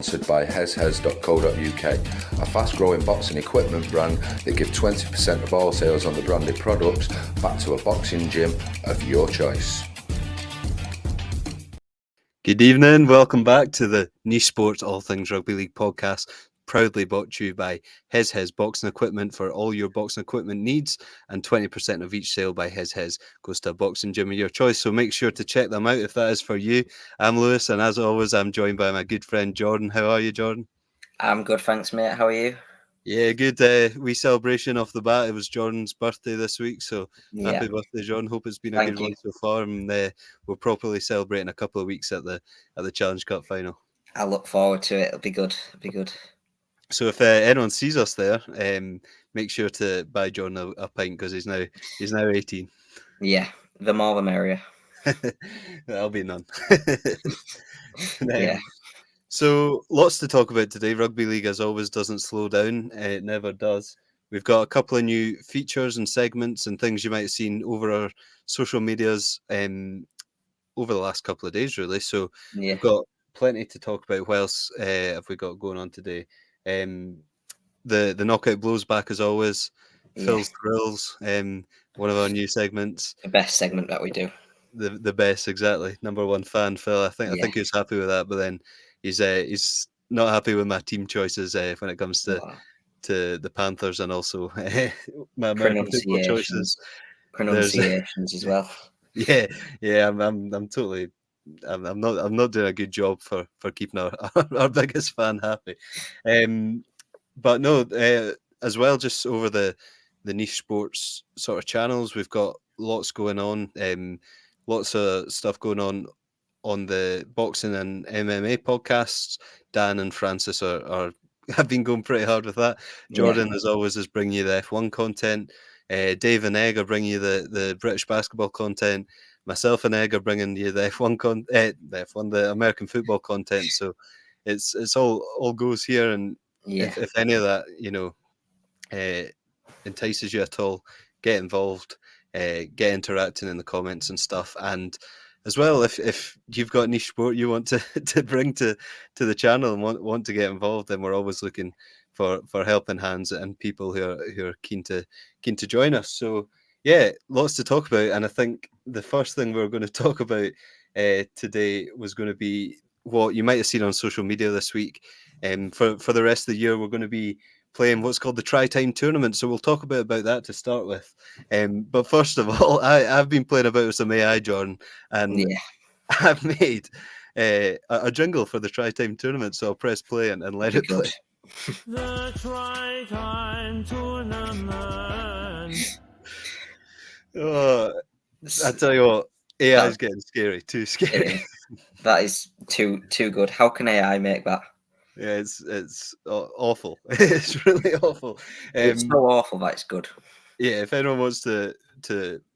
Sponsored by heshes.co.uk, a fast-growing boxing equipment brand that give 20% of all sales on the branded products back to a boxing gym of your choice. Good evening, welcome back to the Niche Sports All Things Rugby League podcast, proudly brought to you by Hes Boxing Equipment for all your boxing equipment needs, and 20% of each sale by Hes goes to a boxing gym of your choice, so make sure to check them out if that is for you. I'm Lewis, and as always, I'm joined by my good friend Jordan. How are you, Jordan? I'm good, thanks, mate. How are you? Yeah, good. Wee celebration off the bat. It was Jordan's birthday this week, so happy birthday, Jordan. Hope it's been a good one so far, and we'll properly celebrate in a couple of weeks at the Challenge Cup final. I look forward to it. It'll be good. So if anyone sees us there, make sure to buy Jordan a pint because he's now 18. Yeah, the more the merrier. That'll be none. Yeah. So lots to talk about today. Rugby League, as always, doesn't slow down. It never does. We've got a couple of new features and segments and things you might have seen over our social medias over the last couple of days, really. So we've got plenty to talk about. What else have we got going on today? The knockout blows back as always. Phil's Thrills, one of our new segments. The best segment that we do. The best, exactly. Number one fan, Phil. I think he was happy with that, but then he's not happy with my team choices when it comes to the Panthers and also my American football choices. Pronunciations as well. Yeah. I'm totally. I'm not doing a good job for keeping our biggest fan happy. But no, as well, just over the niche sports sort of channels, we've got lots going on. Lots of stuff going on the boxing and MMA podcasts. Dan and Francis are have been going pretty hard with that. Jordan, as always, is bringing you the F1 content. Dave and Egg are bringing you the British basketball content. Myself and Egg are bringing you the F1 the American football content. So it's all goes here, and if any of that entices you at all, get involved. Get interacting in the comments and stuff, and as well, if you've got niche sport you want to bring to the channel and want to get involved, then we're always looking for helping hands and people who are keen to join us. So yeah, lots to talk about, and I think the first thing we're going to talk about today was going to be what you might have seen on social media this week. For the rest of the year, we're going to be playing what's called the Tri-Time Tournament. So we'll talk about that to start with. But first of all, I've been playing about with some AI, Jordan, and I've made a jingle for the Tri-Time Tournament. So I'll press play and let it play. The Tri-Time Tournament. Oh, I tell you what, AI is getting scary, too scary. That is too good. How can AI make that? Yeah, it's awful. It's really awful. It's so awful that it's good. Yeah, if anyone wants to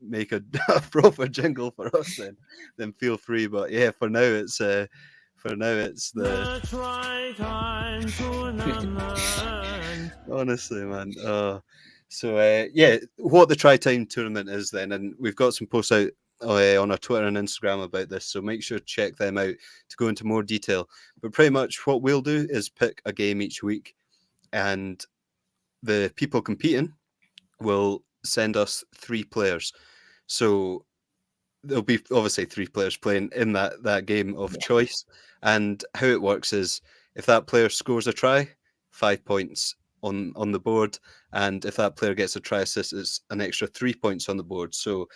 make a proper jingle for us, then feel free. But yeah, for now it's the Tri-Time Tournament. Honestly, man. So yeah, what the Tri-Time Tournament is then, and we've got some posts out on our Twitter and Instagram about this, so make sure to check them out to go into more detail. But pretty much what we'll do is pick a game each week, and the people competing will send us 3 players. So there'll be obviously 3 players playing in that game of choice, and how it works is if that player scores a try, 5 points on the board, and if that player gets a try assist, it's an extra 3 points on the board. So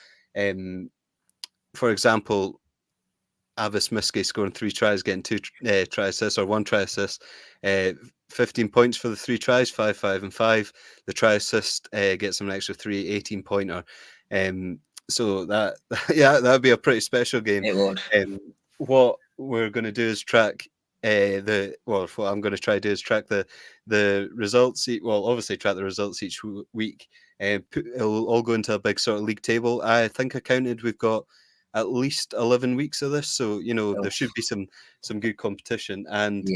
for example, Avis Miske scoring 3 tries, getting 2 try assists or 1 try assist, 15 points for the 3 tries, 5, 5, and 5. The try assist gets them an extra 3, 18 pointer. So that would be a pretty special game. It would. What we're going to do is track what I'm going to try to do is track the results. Obviously track the results each week. It'll all go into a big sort of league table. I think I counted we've got at least 11 weeks of this, so there should be some good competition. And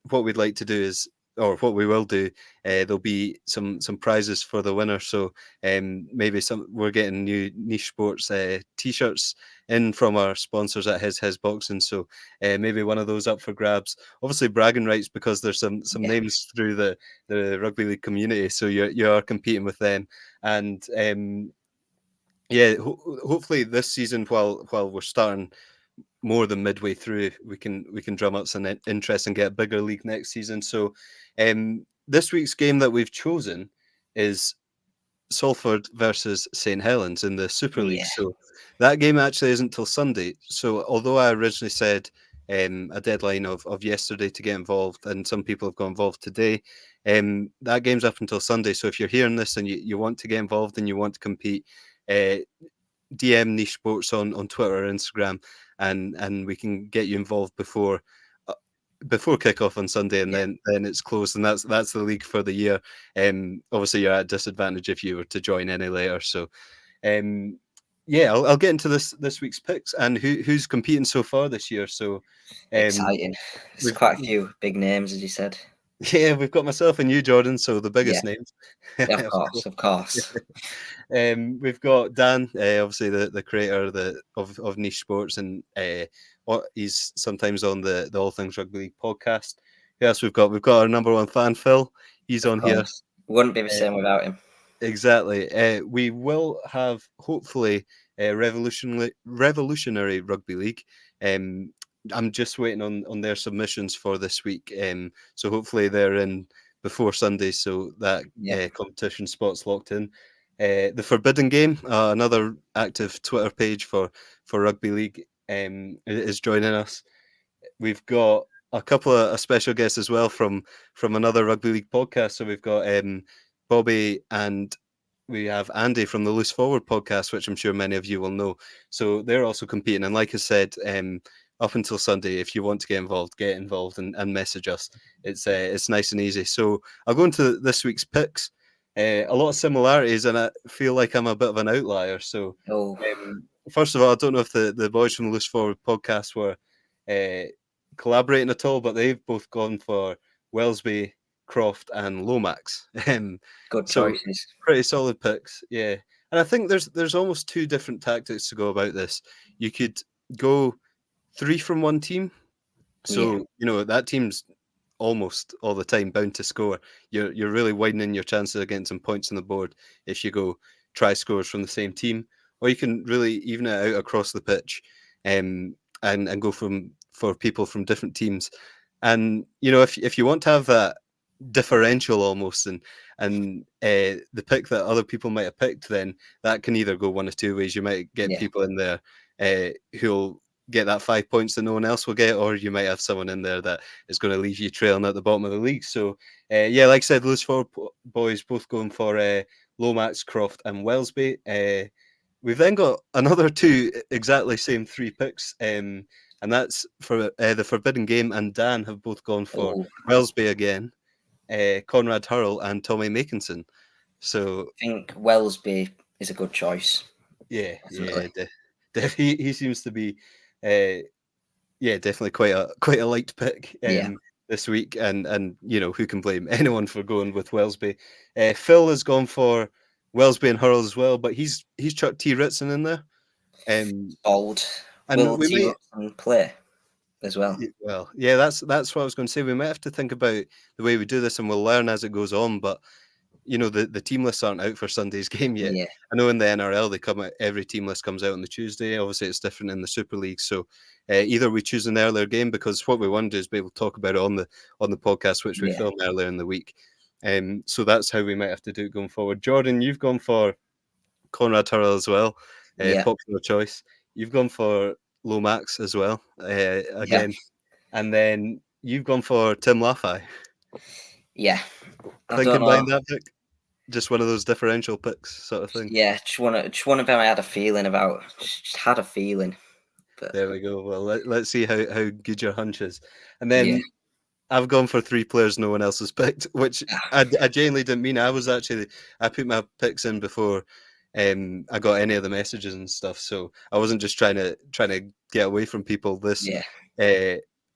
what we'd like to do is or what we will do, there'll be some prizes for the winner. So maybe we're getting new Niche Sports t-shirts in from our sponsors at His Boxing. So maybe one of those up for grabs. Obviously bragging rights, because there's some names through the rugby league community. So you are competing with them. And hopefully this season, while we're starting more than midway through, we can drum up some interest and get a bigger league next season. So this week's game that we've chosen is Salford versus St Helens in the Super League. So that game actually isn't till Sunday. So although I originally said a deadline of yesterday to get involved, and some people have got involved today, that game's up until Sunday. So if you're hearing this and you want to get involved and you want to compete, DM Niche Sports on Twitter or Instagram, and we can get you involved before kickoff on Sunday, and then it's closed, and that's the league for the year. Obviously you're at a disadvantage if you were to join any later. So I'll get into this week's picks and who's competing so far this year. So exciting. There's quite a few big names, as you said. Yeah, we've got myself and you, Jordan, so the biggest names. Of course. We've got Dan, obviously the creator of Niche Sports, and he's sometimes on the All Things Rugby League podcast. Yes, we've got our number one fan, Phil. He's on here. Wouldn't be the same without him. Exactly. We will have hopefully a revolutionary rugby league. I'm just waiting on their submissions for this week. So hopefully they're in before Sunday, so that competition spot's locked in. The Forbidden Game, another active Twitter page for rugby league, is joining us. We've got a couple of special guests as well from another rugby league podcast. So we've got Bobby, and we have Andy from the Loose Forward podcast, which I'm sure many of you will know. So they're also competing. And like I said, up until Sunday, if you want to get involved and message us. It's nice and easy. So I'll go into this week's picks. A lot of similarities, and I feel like I'm a bit of an outlier. So first of all, I don't know if the boys from the Loose Forward podcast were collaborating at all, but they've both gone for Wellesby, Croft, and Lomax. Good choices. Pretty solid picks, yeah. And I think there's almost two different tactics to go about this. You could go 3 from one team, so that team's almost all the time bound to score. You're really widening your chances of getting some points on the board if you go try scores from the same team, or you can really even it out across the pitch, and go for people from different teams. And if you want to have that differential almost, and the pick that other people might have picked, then that can either go one of two ways. You might get people in there who'll get that 5 points that no one else will get, or you might have someone in there that is going to leave you trailing at the bottom of the league. So like I said, Loose Forward boys both going for Lomax, Croft, and Wellesby. We've then got another two exactly same 3 picks, and that's for the Forbidden Game, and Dan have both gone for Wellesby again, Conrad Hurrell, and Tommy Makinson. So I think Wellesby is a good choice. Yeah, he seems to be definitely quite a light pick this week, and who can blame anyone for going with Wellesby. Phil has gone for Wellesby and Hurrell as well, but he's chucked T. Ritson in there. Bold. And will T. Ritson play as well? Well, yeah, that's what I was going to say. We might have to think about the way we do this, and we'll learn as it goes on. But the team lists aren't out for Sunday's game yet. Yeah. I know in the NRL they come out, every team list comes out on the Tuesday. Obviously, it's different in the Super League. So either we choose an earlier game, because what we want to do is be able to talk about it on the podcast, which we filmed earlier in the week. So that's how we might have to do it going forward. Jordan, you've gone for Conrad Hurrell as well. Popular choice. You've gone for Lomax as well, again. And then you've gone for Tim Laffey. Yeah. Thinking behind that pick? Just one of those differential picks sort of thing. Yeah, just one of them I had a feeling about. Just had a feeling. But there we go. Well, let's see how good your hunch is. And then I've gone for 3 players no one else has picked, which I genuinely didn't mean. I put my picks in before I got any of the messages and stuff. So I wasn't just trying to get away from people. This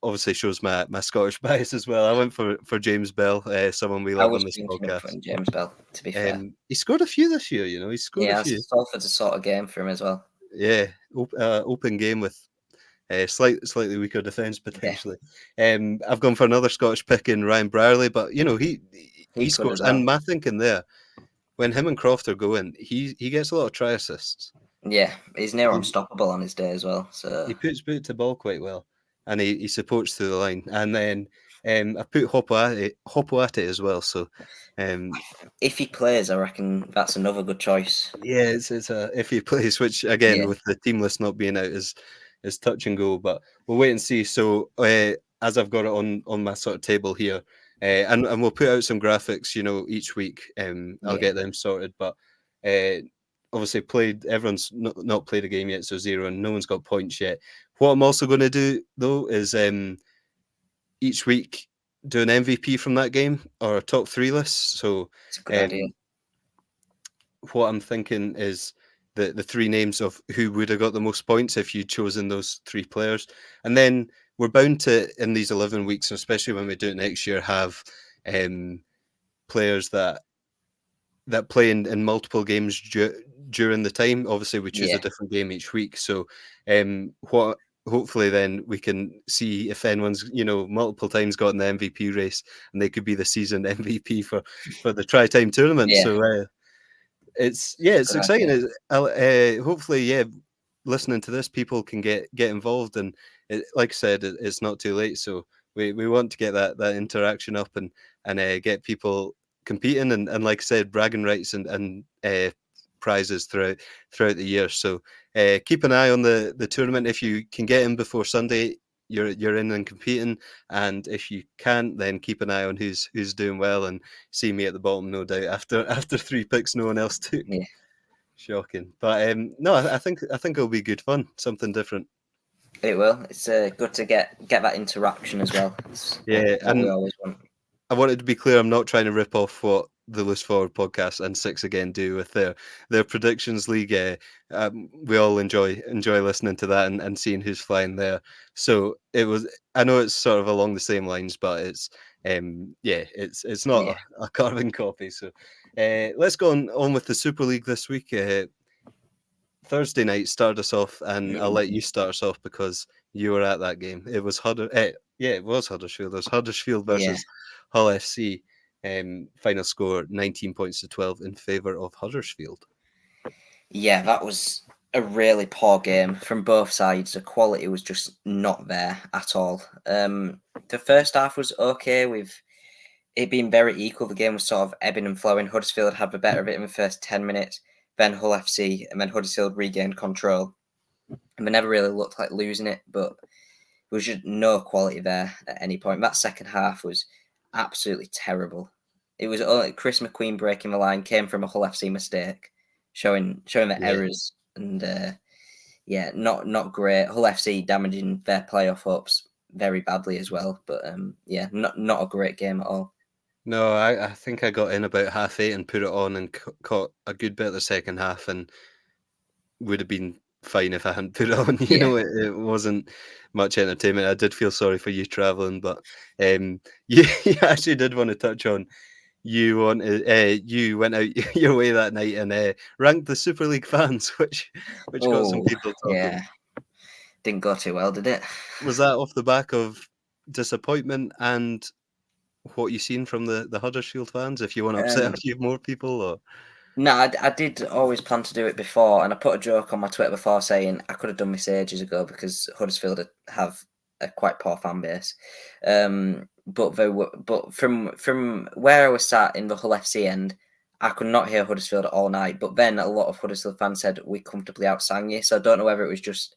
obviously shows my Scottish bias as well. I went for James Bell, someone we I love was on this thinking of podcast. putting James Bell, to be fair. He scored a few this year, He's scored a few. Salford's a sort of game for him as well. Yeah, open game with slightly weaker defence potentially. I've gone for another Scottish pick in Ryan Brierley, but he He scores. as well. And my thinking there, when him and Croft are going, he gets a lot of try assists. Yeah, he's near unstoppable on his day as well. So He puts boot to ball quite well, and he supports through the line. And then I put Hopoate as well. So if he plays, I reckon that's another good choice. yeah, it's a if he plays, which again with the team list not being out is touch and go. But we'll wait and see. So as I've got it on my sort of table here, and we'll put out some graphics, each week. I'll get them sorted. But obviously everyone's not played a game yet, so 0, and no one's got points yet. What I'm also going to do though is each week do an MVP from that game or a top 3 list. So It's a good idea. What I'm thinking is the 3 names of who would have got the most points if you'd chosen those 3 players. And then we're bound to, in these 11 weeks, especially when we do it next year, have players that play in multiple games during the time. Obviously, we choose a different game each week. So hopefully then we can see if anyone's, multiple times got in the MVP race, and they could be the season MVP for the Tri-Time tournament. Yeah. So it's exciting. Hopefully, listening to this, people can get involved, and like I said, it's not too late. So we want to get that interaction up and get people competing, and like I said, bragging rights and prizes throughout the year. So keep an eye on the tournament. If you can get in before Sunday, you're in and competing, and if you can't, then keep an eye on who's doing well, and see me at the bottom, no doubt. After 3 picks, no one else took. Yeah. Shocking, but no, I think it'll be good fun, something different. It will. It's good to get that interaction as well. It's what we always want. I wanted to be clear, I'm not trying to rip off what the Loose Forward podcast and Six Again do with their predictions league. We all enjoy listening to that and seeing who's flying there. So I know it's sort of along the same lines, but it's it's not a carbon copy. So let's go on with the Super League this week. Thursday night started us off, and I'll let you start us off because you were at that game. It was Huddersfield. It was Huddersfield versus Hull FC. Final score 19 points to 12 in favour of Huddersfield. Yeah, that was a really poor game from both sides. The quality was just not there at all. The first half was okay, with it being very equal. The game was sort of ebbing and flowing. Huddersfield had the better of it in the first 10 minutes, then Hull FC, and then Huddersfield regained control. And they never really looked like losing it, but there was just no quality there at any point. That second half was absolutely terrible. It was Chris McQueen breaking the line came from a Hull FC mistake, showing the errors, and not great. Hull FC damaging their playoff hopes very badly as well. But not a great game at all. No, I think I got in about 8:30 and put it on and caught a good bit of the second half, and would have been fine if I hadn't put it on. You know, it wasn't much entertainment. I did feel sorry for you travelling, but you actually did want to touch on. You went out your way that night and ranked the Super League fans, which got some people talking. Yeah, didn't go too well, did it? Was that off the back of disappointment and what you've seen from the Huddersfield fans? If you want to upset a few more people, or no, I did always plan to do it before, and I put a joke on my Twitter before saying I could have done this ages ago because Huddersfield have a quite poor fan base. But from where I was sat in the Hull FC end, I could not hear Huddersfield all night. But then a lot of Huddersfield fans said we comfortably outsang you. So I don't know whether it was just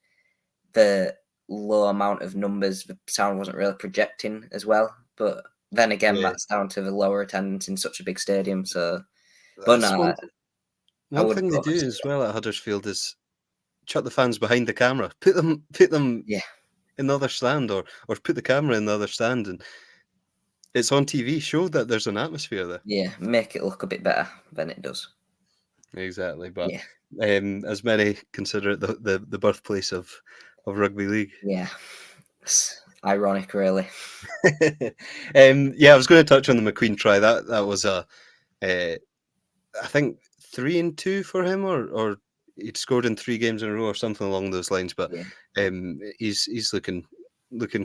the low amount of numbers, the sound wasn't really projecting as well. But then again, that's down to the lower attendance in such a big stadium. So, but no, one thing they do as well at Huddersfield is chuck the fans behind the camera, put them in the other stand, or put the camera in the other stand, and it's on TV. Show that there's an atmosphere there. Yeah, make it look a bit better than it does. Exactly, but as many consider it the birthplace of rugby league. Yeah, Ironic, really. Yeah, I was going to touch on the McQueen try. That was I think 3-2 for him, or he'd scored in 3 games in a row or something along those lines. But Yeah. he's looking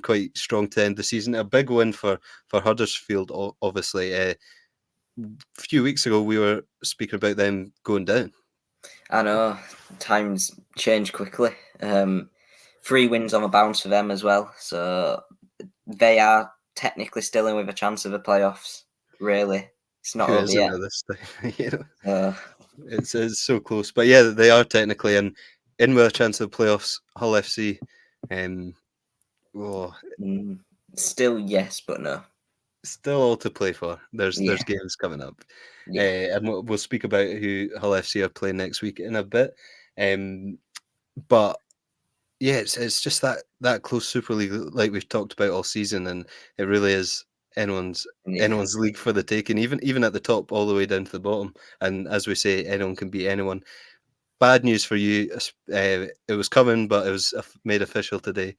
quite strong to end the season. A big win for Huddersfield, obviously. A few weeks ago, we were speaking about them going down. I know, times change quickly. 3 wins on the bounce for them as well. So they are technically still in with a chance of the playoffs. Really, it's not Who over isn't yet. at this time? You know, Uh, it's so close. But yeah, they are technically in with a chance of the playoffs. Hull FC. Oh, still yes, but no. still all to play for. There's Yeah. games coming up, Yeah. and we'll speak about who Hull FC are playing next week in a bit. But yeah, it's just that close Super League, like we've talked about all season, and it really is anyone's Yeah. league for the taking, even at the top, all the way down to the bottom. And as we say, anyone can beat anyone. Bad news for you. It was coming, but it was made official today.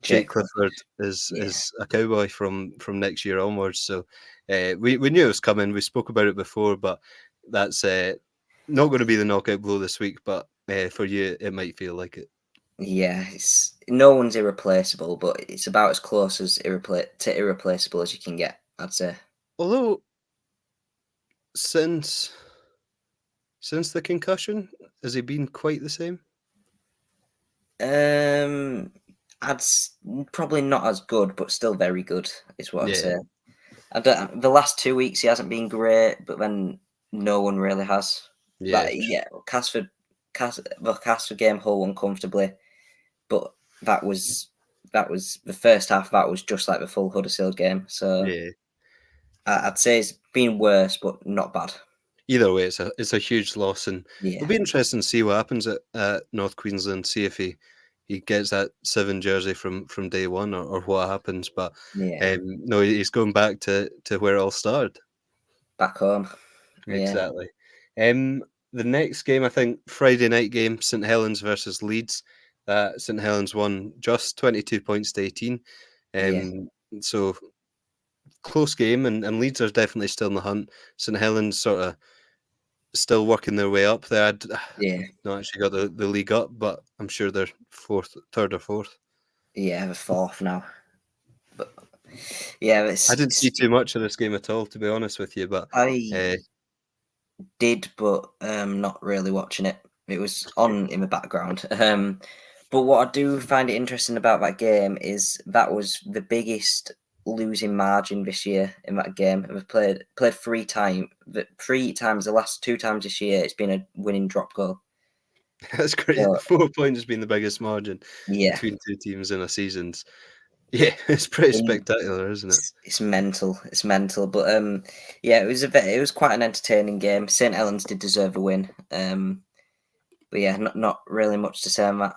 Jake Clifford is a Cowboy from next year onwards. So we knew it was coming. We spoke about it before, but that's not going to be the knockout blow this week. But for you, it might feel like it. Yeah, no one's irreplaceable, but it's about as close as irreplaceable as you can get, I'd say. Although since the concussion, has he been quite the same? Probably not as good, but still very good, is what I'd say. Yeah. The last 2 weeks he hasn't been great, but then no one really has. Yeah. Casford game Hull won comfortably, but that was the first half. That was just like the full Huddersfield game. So Yeah. I'd say it's been worse, but not bad. Either way, it's a huge loss, and Yeah. it'll be interesting to see what happens at North Queensland. See if he gets that 7 jersey from day one, or what happens. But Yeah. no, he's going back to where it all started. Back home. Exactly. The next game, I think, Friday night game, St Helens versus Leeds. St Helens won just 22 points to 18. So close game, and Leeds are definitely still in the hunt. St Helens sort of still working their way up there. Yeah. Not actually got the league up, but I'm sure they're third or fourth. Yeah, the fourth now. But yeah, I didn't see too much of this game at all, to be honest with you. But I did, but not really watching it. It was on in the background. But what I do find it interesting about that game is that was the biggest losing margin this year in that game. We've played 3 times. 3 times the last 2 times this year, it's been a winning drop goal. That's great. So, 4 points has been the biggest margin between 2 teams in a season. Yeah, it's pretty spectacular, isn't it? It's mental. It's mental. But yeah, it was quite an entertaining game. St Helens did deserve a win. But yeah, not really much to say on that.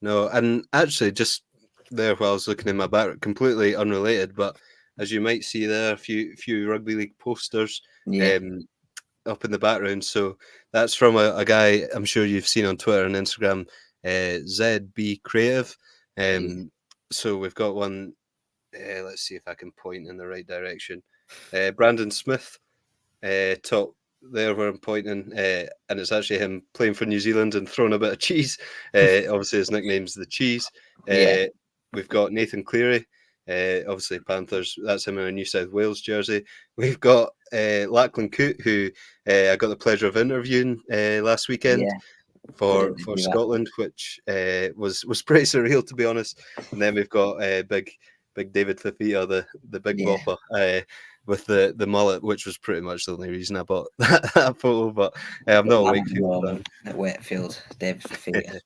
No, and actually, just there while I was looking in my back, completely unrelated, but as you might see there, a few rugby league posters up in the background. So that's from a guy I'm sure you've seen on Twitter and Instagram, ZB Creative. So we've got one. Let's see if I can point in the right direction. Brandon Smith, top there where I'm pointing, and it's actually him playing for New Zealand and throwing a bit of cheese. Obviously, his nickname's the Cheese. We've got Nathan Cleary, obviously Panthers. That's him in a New South Wales jersey. We've got Lachlan Coote, who I got the pleasure of interviewing last weekend for Scotland, which was pretty surreal, to be honest. And then we've got big David Fafita, the big bopper, with the mullet, which was pretty much the only reason I bought that photo. But I'm not a Wakefield fan. At Wakefield, David Fafita.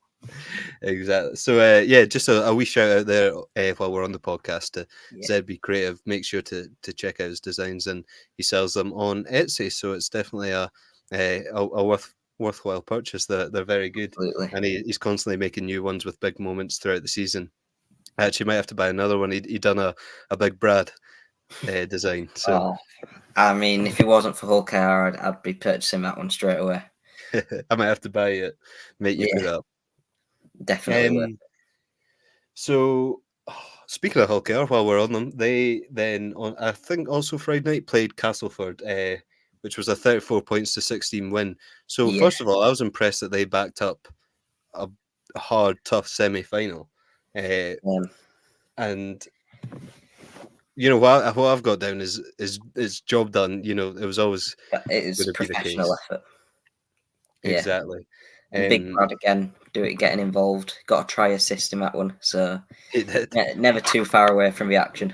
Exactly. So yeah, just a wee shout out there while we're on the podcast to ZB Creative. Make sure to check out his designs, and he sells them on Etsy. So it's definitely a worthwhile purchase. They're very good. Absolutely. And he's constantly making new ones with big moments throughout the season. I actually might have to buy another one. He done a big Brad design. So I mean, if it wasn't for Hull Car, I'd be purchasing that one straight away. I might have to buy it. Make you put it up. Definitely. So Speaking of Hull KR, while we're on them, they then on I think also Friday night played Castleford, which was a 34 points to 16 win. So Yeah. first of all, I was impressed that they backed up a hard, tough semi-final, Um, and what I've got down is job done. It was always but it is going to be the professional case. effort. Yeah. Exactly. And big crowd again, getting involved. Got a try assist in that one, so It did. never too far away from the action.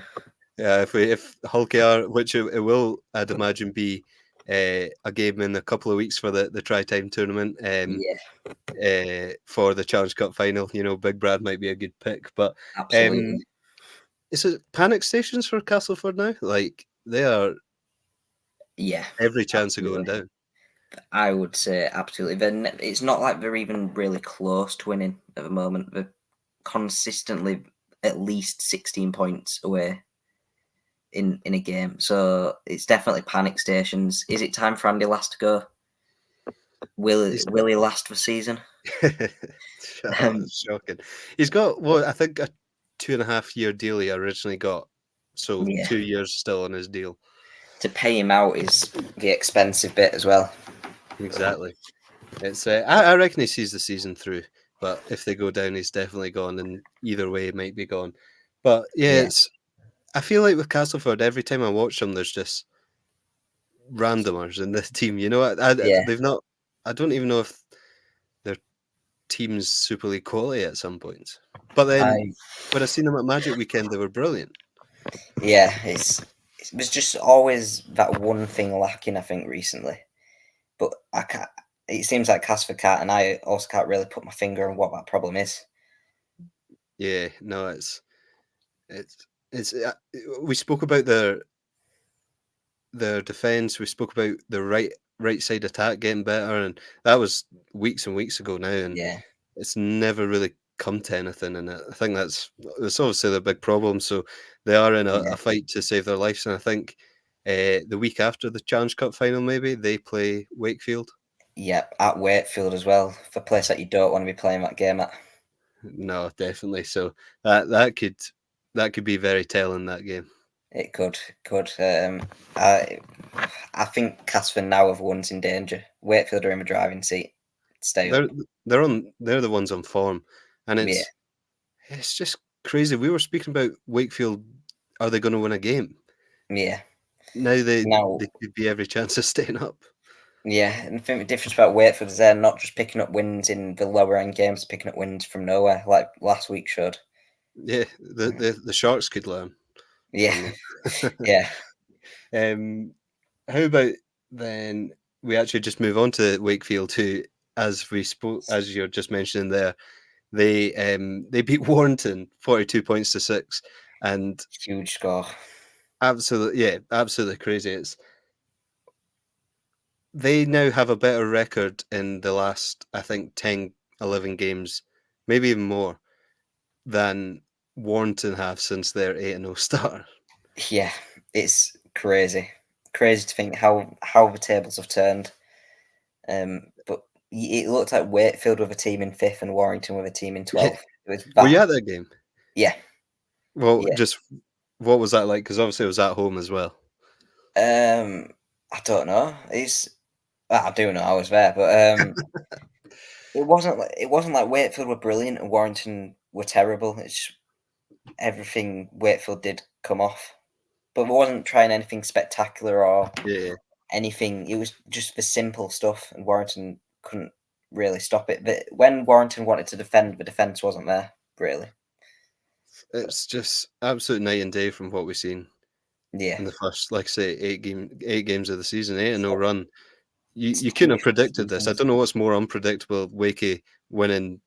Yeah, if Hull KR, which it will, I'd imagine, be a game in a couple of weeks for the Tri-Time tournament, for the Challenge Cup final. Big Brad might be a good pick, but Absolutely. is it panic stations for Castleford now? Like they are Yeah. every chance of absolutely. going down. I would say absolutely. It's not like they're even really close to winning at the moment. They're consistently at least 16 points away in a game. So it's definitely panic stations. Is it time for Andy Last to go? Will he last the season? That's shocking. He's got I think a 2.5 year deal he originally got. So Yeah. 2 years still on his deal. To pay him out is the expensive bit as well. Exactly. It's I reckon he sees the season through, but if they go down, he's definitely gone, and either way, he might be gone. But yeah, I feel like with Castleford, every time I watch them, there's just randomers in this team. They've not. I don't even know if their team's Super League quality at some points. But then when I seen them at Magic Weekend, they were brilliant. Yeah, it was just always that one thing lacking, I think, recently. But it seems like Casper can't, and I also can't really put my finger on what that problem is. Yeah, no, it's we spoke about their defense. We spoke about the right side attack getting better, and that was weeks and weeks ago now, and it's never really come to anything. And I think that's obviously the big problem. So they are in a fight to save their lives, and I think the week after the Challenge Cup final, maybe they play Wakefield. Yeah, at Wakefield as well, the place that you don't want to be playing that game at. No, definitely. So that could be very telling, that game. It could. I think Casper now have one's in danger. Wakefield are in the driving seat. Stay up. They're the ones on form, and it's just crazy. We were speaking about Wakefield. Are they going to win a game? Yeah. Now they could be every chance of staying up. Yeah, and I think the difference about Wakefield is they're not just picking up wins in the lower end games, picking up wins from nowhere, like last week showed. Yeah, the Sharks could learn. Yeah, yeah. How about then we actually just move on to Wakefield, who, as you're just mentioning there, they beat Warrington 42 points to 6, and huge score. Absolutely crazy. They now have a better record in the last, I think, 10, 11 games, maybe even more, than Warrington have since their 8-0 start. Yeah, it's crazy. Crazy to think how the tables have turned. But it looked like Wakefield with a team in 5th and Warrington with a team in 12th. Were you at that game? Yeah. Well, just what was that like? Because obviously it was at home as well. I don't know. I do know I was there, but it wasn't like Wakefield were brilliant and Warrington were terrible. It's everything Wakefield did come off, but we wasn't trying anything spectacular or anything. It was just the simple stuff, and Warrington couldn't really stop it. But when Warrington wanted to defend, the defense wasn't there really. It's just absolute night and day from what we've seen. Yeah, in the first, like I say, 8 games of the season, 8-0 run. You couldn't have predicted this. I don't know what's more unpredictable: Wakey winning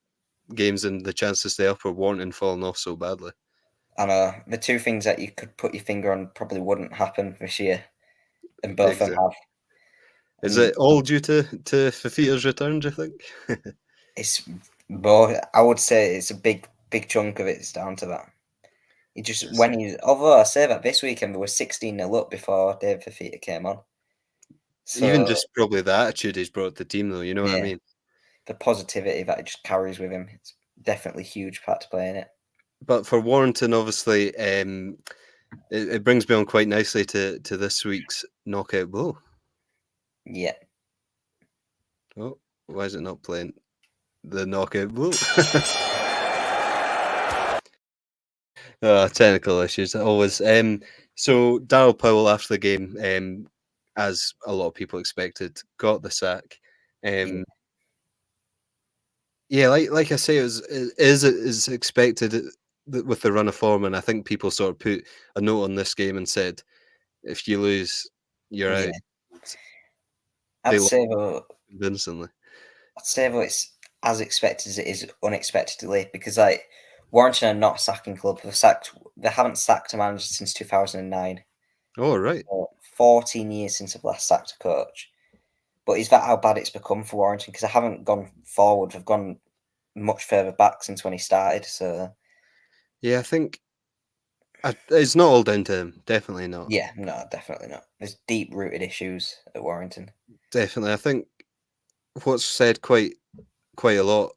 games and the chance to stay up, or Warrington falling off so badly. I know the two things that you could put your finger on probably wouldn't happen this year, and both of them have. Is it all due to Fafita's return, do you think? It's both. I would say it's a big chunk of it's down to that. He just although I say that this weekend there was 16-0 up before David Fafita came on. So, even just probably the attitude he's brought to the team, though, you know what I mean? The positivity that it just carries with him, it's definitely a huge part to play in it. But for Warrington, obviously, it brings me on quite nicely to this week's knockout blow. Yeah. Oh, why is it not playing the knockout blow? Technical issues always. So Darryl Powell after the game, as a lot of people expected, got the sack. Yeah, like I say, it is expected with the run of form, and I think people sort of put a note on this game and said, if you lose, you're Yeah. out. I'd They say lost though, convincingly. it's as expected as it is unexpectedly, because like Warrington are not a sacking club. They haven't sacked a manager since 2009. Oh, right. 14 years since I've last sacked a coach. But is that how bad it's become for Warrington? Because I haven't gone forward. I've gone much further back since when he started. So Yeah, I think it's not all down to him. Definitely not. yeah, no, definitely not. There's deep-rooted issues at Warrington. Definitely. I think what's said quite a lot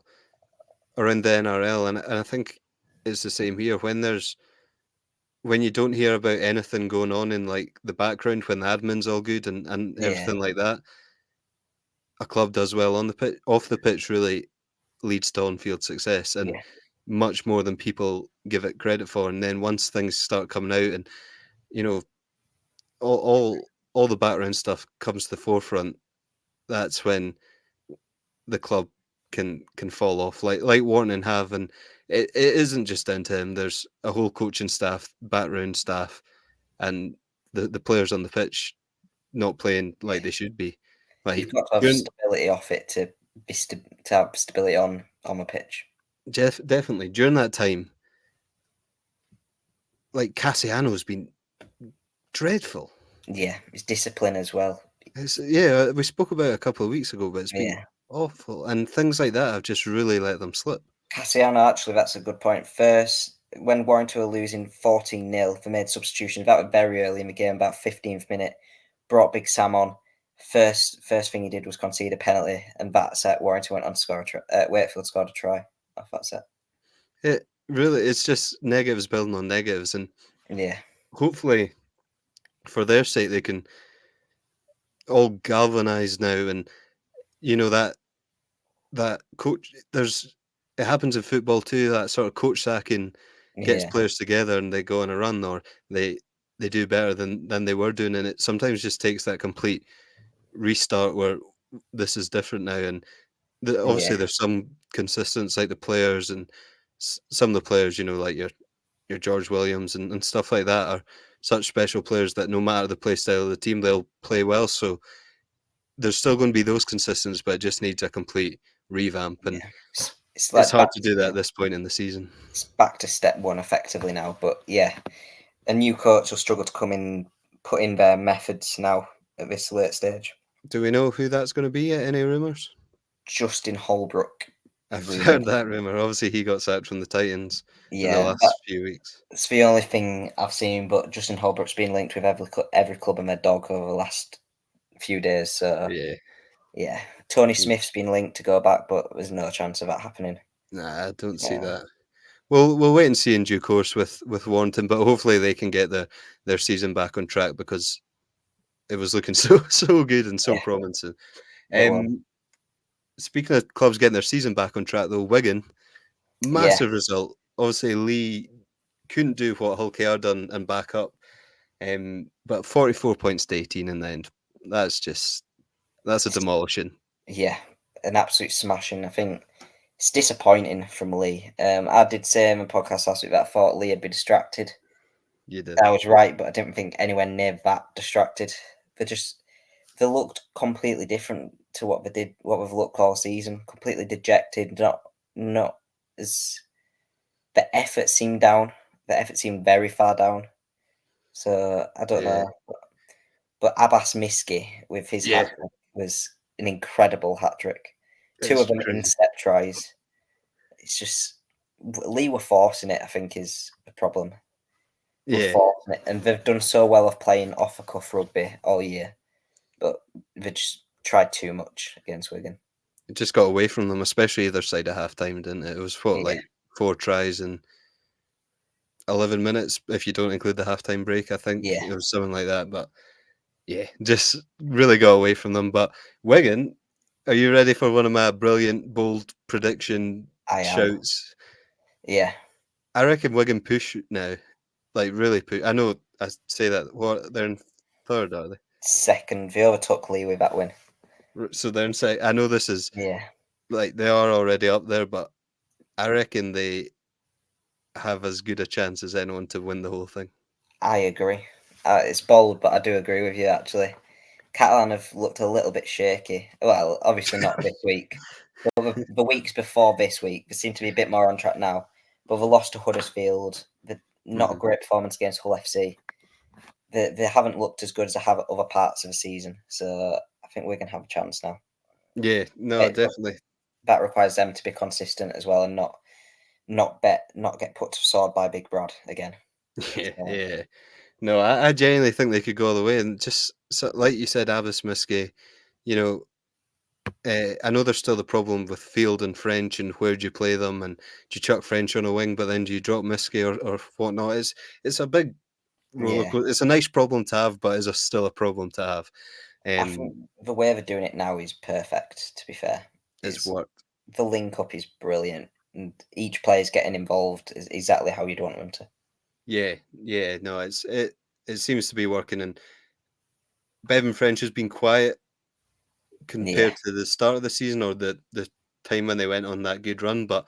around the NRL, and I think it's the same here. When you don't hear about anything going on in like the background, when the admin's all good and Yeah, everything like that, a club does well on the pitch. Off the pitch really leads to on-field success, and yeah, much more than people give it credit for. And then once things start coming out, and you know, all the background stuff comes to the forefront, that's when the club can fall off, like Warren have. And it isn't just down to him. There's a whole coaching staff, background staff, and the players on the pitch not playing like they should be. Like you've got to have stability off it to to have stability on the pitch. Definitely during that time, like Cassiano's been dreadful. Yeah, it's discipline as well. Yeah, we spoke about it a couple of weeks ago, but it's been Yeah, awful, and things like that have just really let them slip. Cassiano, actually, that's a good point. First, when Warrington were losing 14-0, they made substitutions. That was very early in the game, about 15th minute. Brought Big Sam on. First thing he did was concede a penalty, and that set Warrington went on to score a try. Wakefield scored a try off that set. It really, it's just negatives building on negatives, and Yeah, hopefully, for their sake, they can all galvanize now. And you know that coach, it happens in football too. That sort of coach sacking gets yeah, players together, and they go on a run, or they do better than they were doing. And it sometimes just takes that complete restart where this is different now. And obviously, yeah, there's some consistence, like the players, and some of the players, like your George Williams and stuff like that, are such special players that no matter the play style of the team, they'll play well. So there's still going to be those consistencies, but it just needs a complete revamp. And yeah. It's it's like hard to do that at this point in the season. It's back to step one effectively now. But yeah, a new coach will struggle to come in, put in their methods now at this late stage. Do we know who that's going to be yet? Any rumours? Justin Holbrook. I've rumoured. heard that rumour. Obviously, he got sacked from the Titans in the Yeah, last few weeks. it's the only thing I've seen. But Justin Holbrook's been linked with every club and their dog over the last few days. So yeah, Tony Smith's been linked to go back, but there's no chance of that happening. Nah, I don't see that. We'll wait and see in due course with Warrington, but hopefully they can get their season back on track, because it was looking so good and so promising. Speaking of clubs getting their season back on track, though, Wigan, massive result. Obviously, Lee couldn't do what Hull KR done and back up, but 44 points to 18 in the end. That's a demolition. Yeah, an absolute smashing. I think it's disappointing from Lee. I did say in the podcast last week that I thought Lee had been distracted. You did. I was right, but I didn't think anywhere near that distracted. They looked completely different to what they've looked all season. Completely dejected. Not as the effort seemed down. The effort seemed very far down. So I don't know. But Abbas Miski with his hat trick was an incredible hat trick. Two of them instep tries. It's just Lee were forcing it, I think, is the problem. We're forcing it, and they've done so well of playing off the cuff rugby all year, but they just tried too much against Wigan. It just got away from them, especially either side at half time, didn't it? It was 4 tries, and 11 minutes if you don't include the halftime break. I think Yeah. it was something like that. But yeah, just really got away from them. But Wigan, are you ready for one of my brilliant, bold prediction I am. shouts? Yeah. I reckon Wigan push now, like really push. I know I say that. What, they're in third, are they? Second, they overtook Lee with that win. So they're in second. I know this is Yeah. like they are already up there, but I reckon they have as good a chance as anyone to win the whole thing. I agree. It's bold, but I do agree with you, actually. Catalan have looked a little bit shaky. Well, obviously not this week. But the weeks before this week, they seem to be a bit more on track now. But they lost to Huddersfield. Not a great performance against Hull FC. They haven't looked as good as they have at other parts of the season. So I think we're going to have a chance now. Yeah, no, definitely. That requires them to be consistent as well and not get put to sword by Big Brad again. Yeah. No, I genuinely think they could go all the way. And just like you said, Abbas Miske, you know, I know there's still the problem with Field and French and where do you play them and do you chuck French on a wing, but then do you drop Miske or whatnot? It's a big roller coaster. It's a nice problem to have, but it's still a problem to have. I think the way they're doing it now is perfect, to be fair. It's worked. The link up is brilliant. And each player's getting involved is exactly how you'd want them to. Yeah, no, it seems to be working. And Bevan French has been quiet compared to the start of the season or the time when they went on that good run, but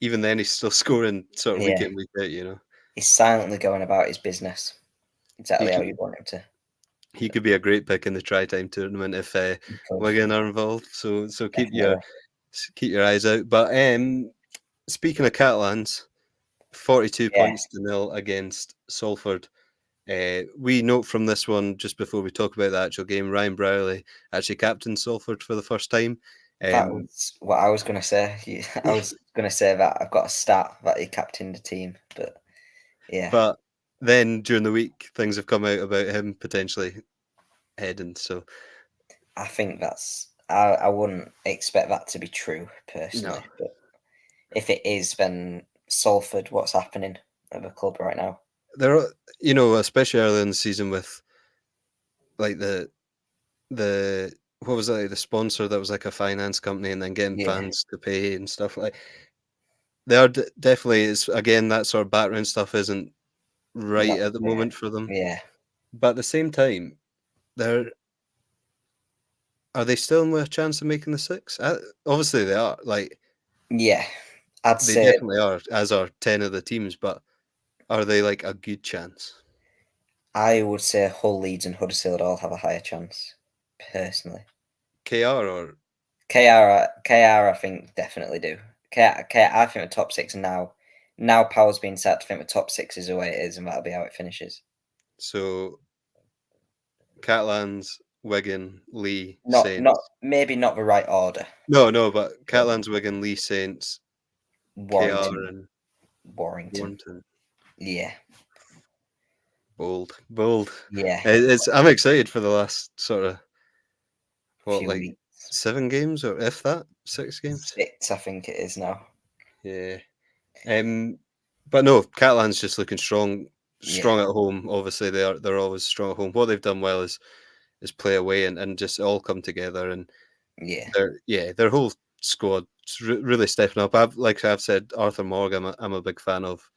even then he's still scoring sort of week in, week out, you know. He's silently going about his business. Exactly how you'd want him to. He could be a great pick in the Tri-Time tournament if Wigan are involved. So keep your eyes out. But speaking of Catalans, 42 points to 0 against Salford. We note from this one, just before we talk about the actual game, Ryan Browley actually captained Salford for the first time. That was what I was going to say. I was going to say that I've got a stat that he captained the team, but yeah. But then during the week, things have come out about him potentially heading. So I think I wouldn't expect that to be true personally. No. But if it is, then Salford, what's happening at the club right now? There are, especially early in the season with like the what was it, like the sponsor that was like a finance company and then getting fans to pay and stuff like. They are definitely, is again, that sort of background stuff isn't right at the moment for them. Yeah. But at the same time, are they still with a chance of making the six? Obviously they are. Like, yeah, I'd they say definitely are, as are 10 of the teams. But are they like a good chance? I would say Hull, Leeds, and Huddersfield all have a higher chance, personally. KR or KR, I think definitely do. I think the top six now. Now Power's been set. I think the top six is the way it is, and that'll be how it finishes. So, Catalans, Wigan, Lee, Saints. Maybe not the right order. No, but Catalans, Wigan, Lee, Saints, Warrington, KR, and Warrington. Yeah. Bold. Yeah. I'm excited for the last sort of Few weeks. 7 games or if that 6 games. 6, I think it is now. Yeah. But no, Catalan's just looking strong at home. Obviously, they're always strong at home. What they've done well is play away and just all come together and their whole squad really stepping up. I've said, Arthur Morg, I'm a big fan of.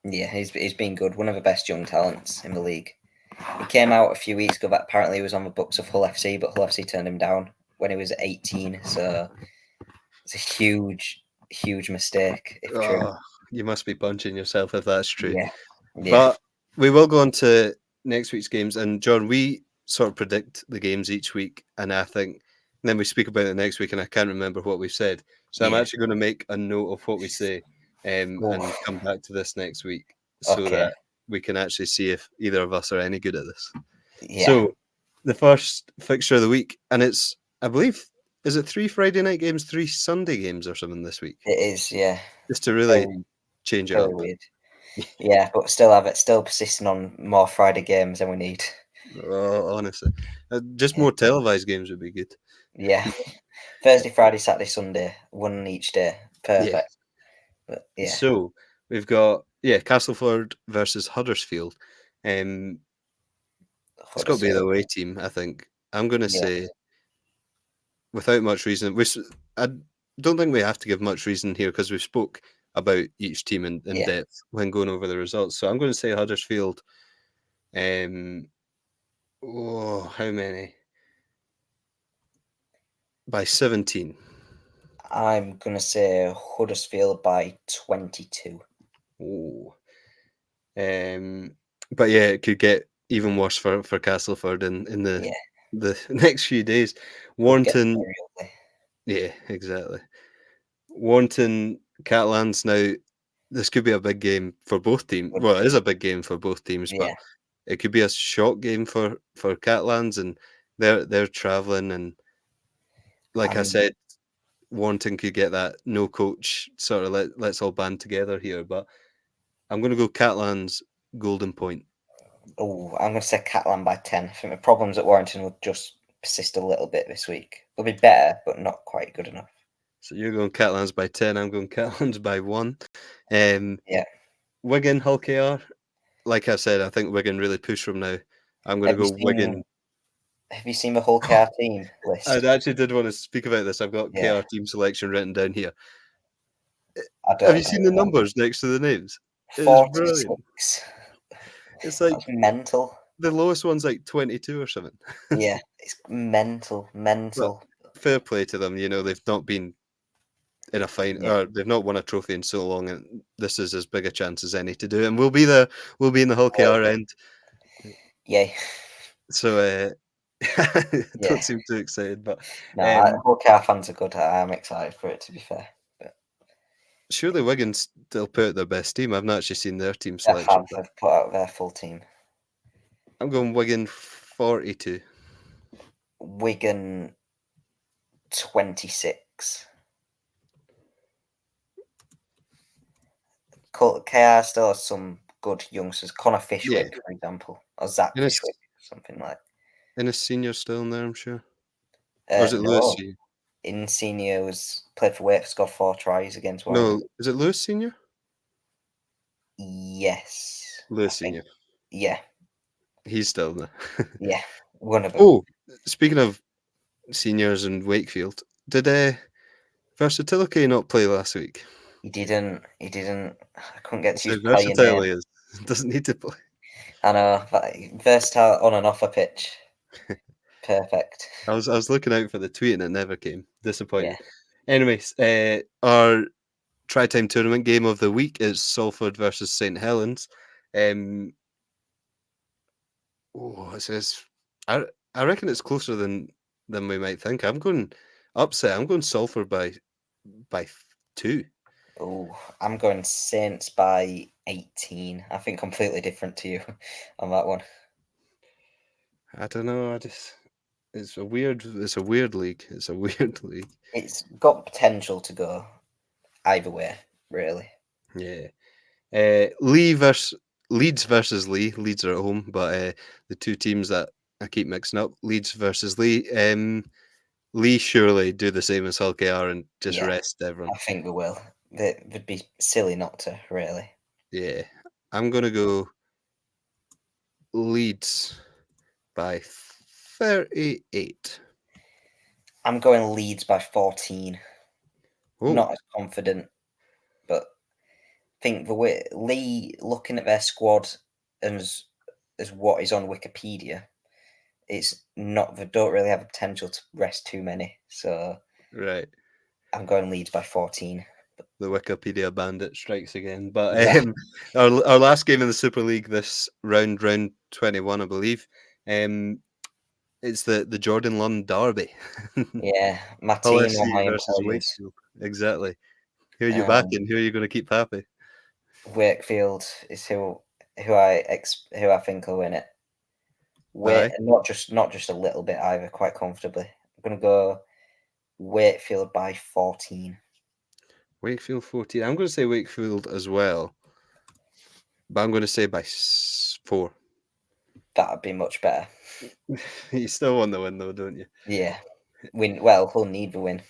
Yeah, he's been good. One of the best young talents in the league. He came out a few weeks ago that apparently he was on the books of Hull FC, but Hull FC turned him down when he was 18. So it's a huge mistake. If true. You must be punching yourself if that's true. Yeah. But we will go on to next week's games. And John, we sort of predict the games each week. And I think then we speak about it next week and I can't remember what we've said. So I'm actually going to make a note of what we say and come back to this next week so that we can actually see if either of us are any good at this. Yeah. So the first fixture of the week, and it's, I believe, is it 3 Friday night games, 3 Sunday games or something this week? It is, yeah. Just to really change it up. Weird. Yeah, but still persisting on more Friday games than we need. Oh, honestly. Just more televised games would be good. Yeah. Thursday, Friday, Saturday, Sunday, one each day. Perfect. Yeah. But, yeah. So we've got yeah, Castleford versus Huddersfield. It's got to be the Huddersfield. away team, I think. I'm going to Yeah. say, without much reason, I don't think we have to give much reason here because we spoke about each team in Yeah. depth when going over the results. So I'm going to say Huddersfield. How many? By 17. I'm gonna say Huddersfield by 22. Oh. But yeah, it could get even worse for Castleford in the Yeah. the next few days. Could get Warrington, very ugly. yeah, exactly. Warrington, Catalans. Now, this could be a big game for both teams. Could Well, it be. is a big game for both teams, but Yeah. it could be a shock game for Catalans, and they're traveling. And like I mean, said, Warrington could get that no coach sort of let's all band together here. But I'm going to go Catalans golden point. oh, I'm gonna say Catalan by 10. I think the problems at Warrington will just persist a little bit this week. They'll be better, but not quite good enough. So you're going Catalans by 10. I'm going Catalans by 1. Yeah. Wigan, Hull KR. Like I said, I think Wigan really push from now. I'm going to Have you go Wigan. Have you seen the whole KR team list? I actually did want to speak about this. I've got Yeah. KR team selection written down here. I don't Have you know seen the about numbers next to the names? It is 46. brilliant. It's like That's mental. the lowest one's like 22 or something. Yeah, it's mental. Fair play to them. You know, they've not been in a final, Yeah. or they've not won a trophy in so long, and this is as big a chance as any to do it. And we'll be in the Hull KR end. Yeah. So Yeah. don't seem too excited, but No, whole KR fans are good. I'm excited for it, to be fair. But surely Wigan still put out their best team. I've not actually seen their team their selection. fans have put out their full team. I'm going Wigan 42. Wigan 26. KR still has some good youngsters. Connor Fishwick, for example, or Zach And it's- Fishwick, something like. And a senior still in there, I'm sure. Or is it Lewis? No, Senior? in senior was played for Wales, scored 4 tries against No, Warrington. is it Lewis Senior? Yes. Lewis I think- Senior. Yeah, He's still in there. yeah. One of them. Oh, speaking of seniors and Wakefield, did Versatility not play last week? He didn't. I couldn't get to So his playing versatile name. he is. Doesn't need to play. I know, but versatile on and off a pitch. Perfect. I was looking out for the tweet and it never came. Disappointing. Anyways, our Tri-Time tournament game of the week is Salford versus St Helens. It says I reckon it's closer than we might think. I'm going upset. I'm going Salford by 2. Oh, I'm going Saints by 18. I think completely different to you on that one. I don't know. It's a weird league. It's a weird league. It's got potential to go either way, really. Yeah. Leeds versus Lee. Leeds are at home, but the two teams that I keep mixing up, Leeds versus Lee. Lee surely do the same as Hull KR and just rest everyone. I think they will. It would be silly not to, really. Yeah. I'm going to go Leeds by 38. I'm going Leeds by 14. Oh, Not as confident, but I think the way Lee, looking at their squad and as what is on Wikipedia, it's not. They don't really have a potential to rest too many. So right. I'm going Leeds by 14. The Wikipedia bandit strikes again. But Yeah. our last game in the Super League this round 21, I believe. It's the Jordan Lund derby. Yeah, my Hull team FC on my versus employers. Wakefield. Exactly. Who are you backing? Who are you going to keep happy? Wakefield is who I think will win it. Not just a little bit either, quite comfortably. I'm gonna go Wakefield by 14. Wakefield 14. I'm going to say Wakefield as well, but I'm going to say by 4. That'd be much better. You still want the win though, don't you? Yeah, win. Well, he'll need the win.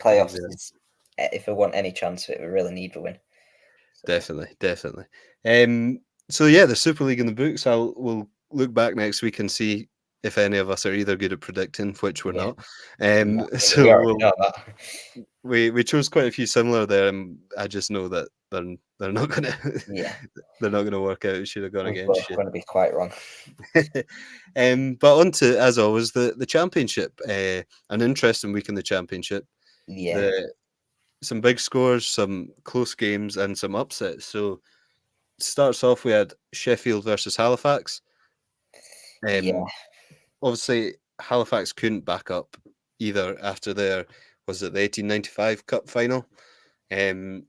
Playoffs Exactly. is, if I want any chance of it, we really need the win. Definitely. So yeah, the Super League in the books. We'll look back next week and see if any of us are either good at predicting, which we're Yeah. not. We So already know that. we chose quite a few similar there, and I just know that they're not gonna Yeah, they're not gonna work out. We should have gone we're against both you. going to be quite wrong. But on to, as always, the championship. An interesting week in the championship. Yeah, Some big scores, some close games, and some upsets. So starts off, we had Sheffield versus Halifax. yeah, Obviously, Halifax couldn't back up either after their, was it the 1895 Cup final? And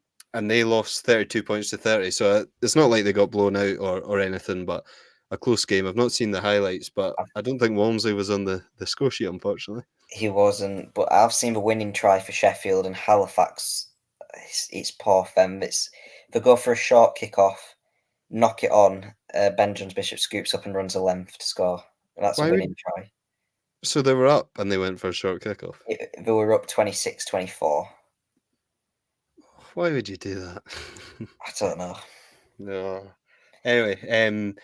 they lost 32 points to 30. So it's not like they got blown out or anything, but a close game. I've not seen the highlights, but I don't think Walmsley was on the score sheet, unfortunately. he wasn't. But I've seen the winning try for Sheffield and Halifax. It's poor for them. They go for a short kick-off, knock it on. Ben Jones Bishop scoops up and runs a length to score. That's Why a would- winning try. So they were up and they went for a short kickoff. They were up 26-24. Why would you do that? I don't know. No. Anyway,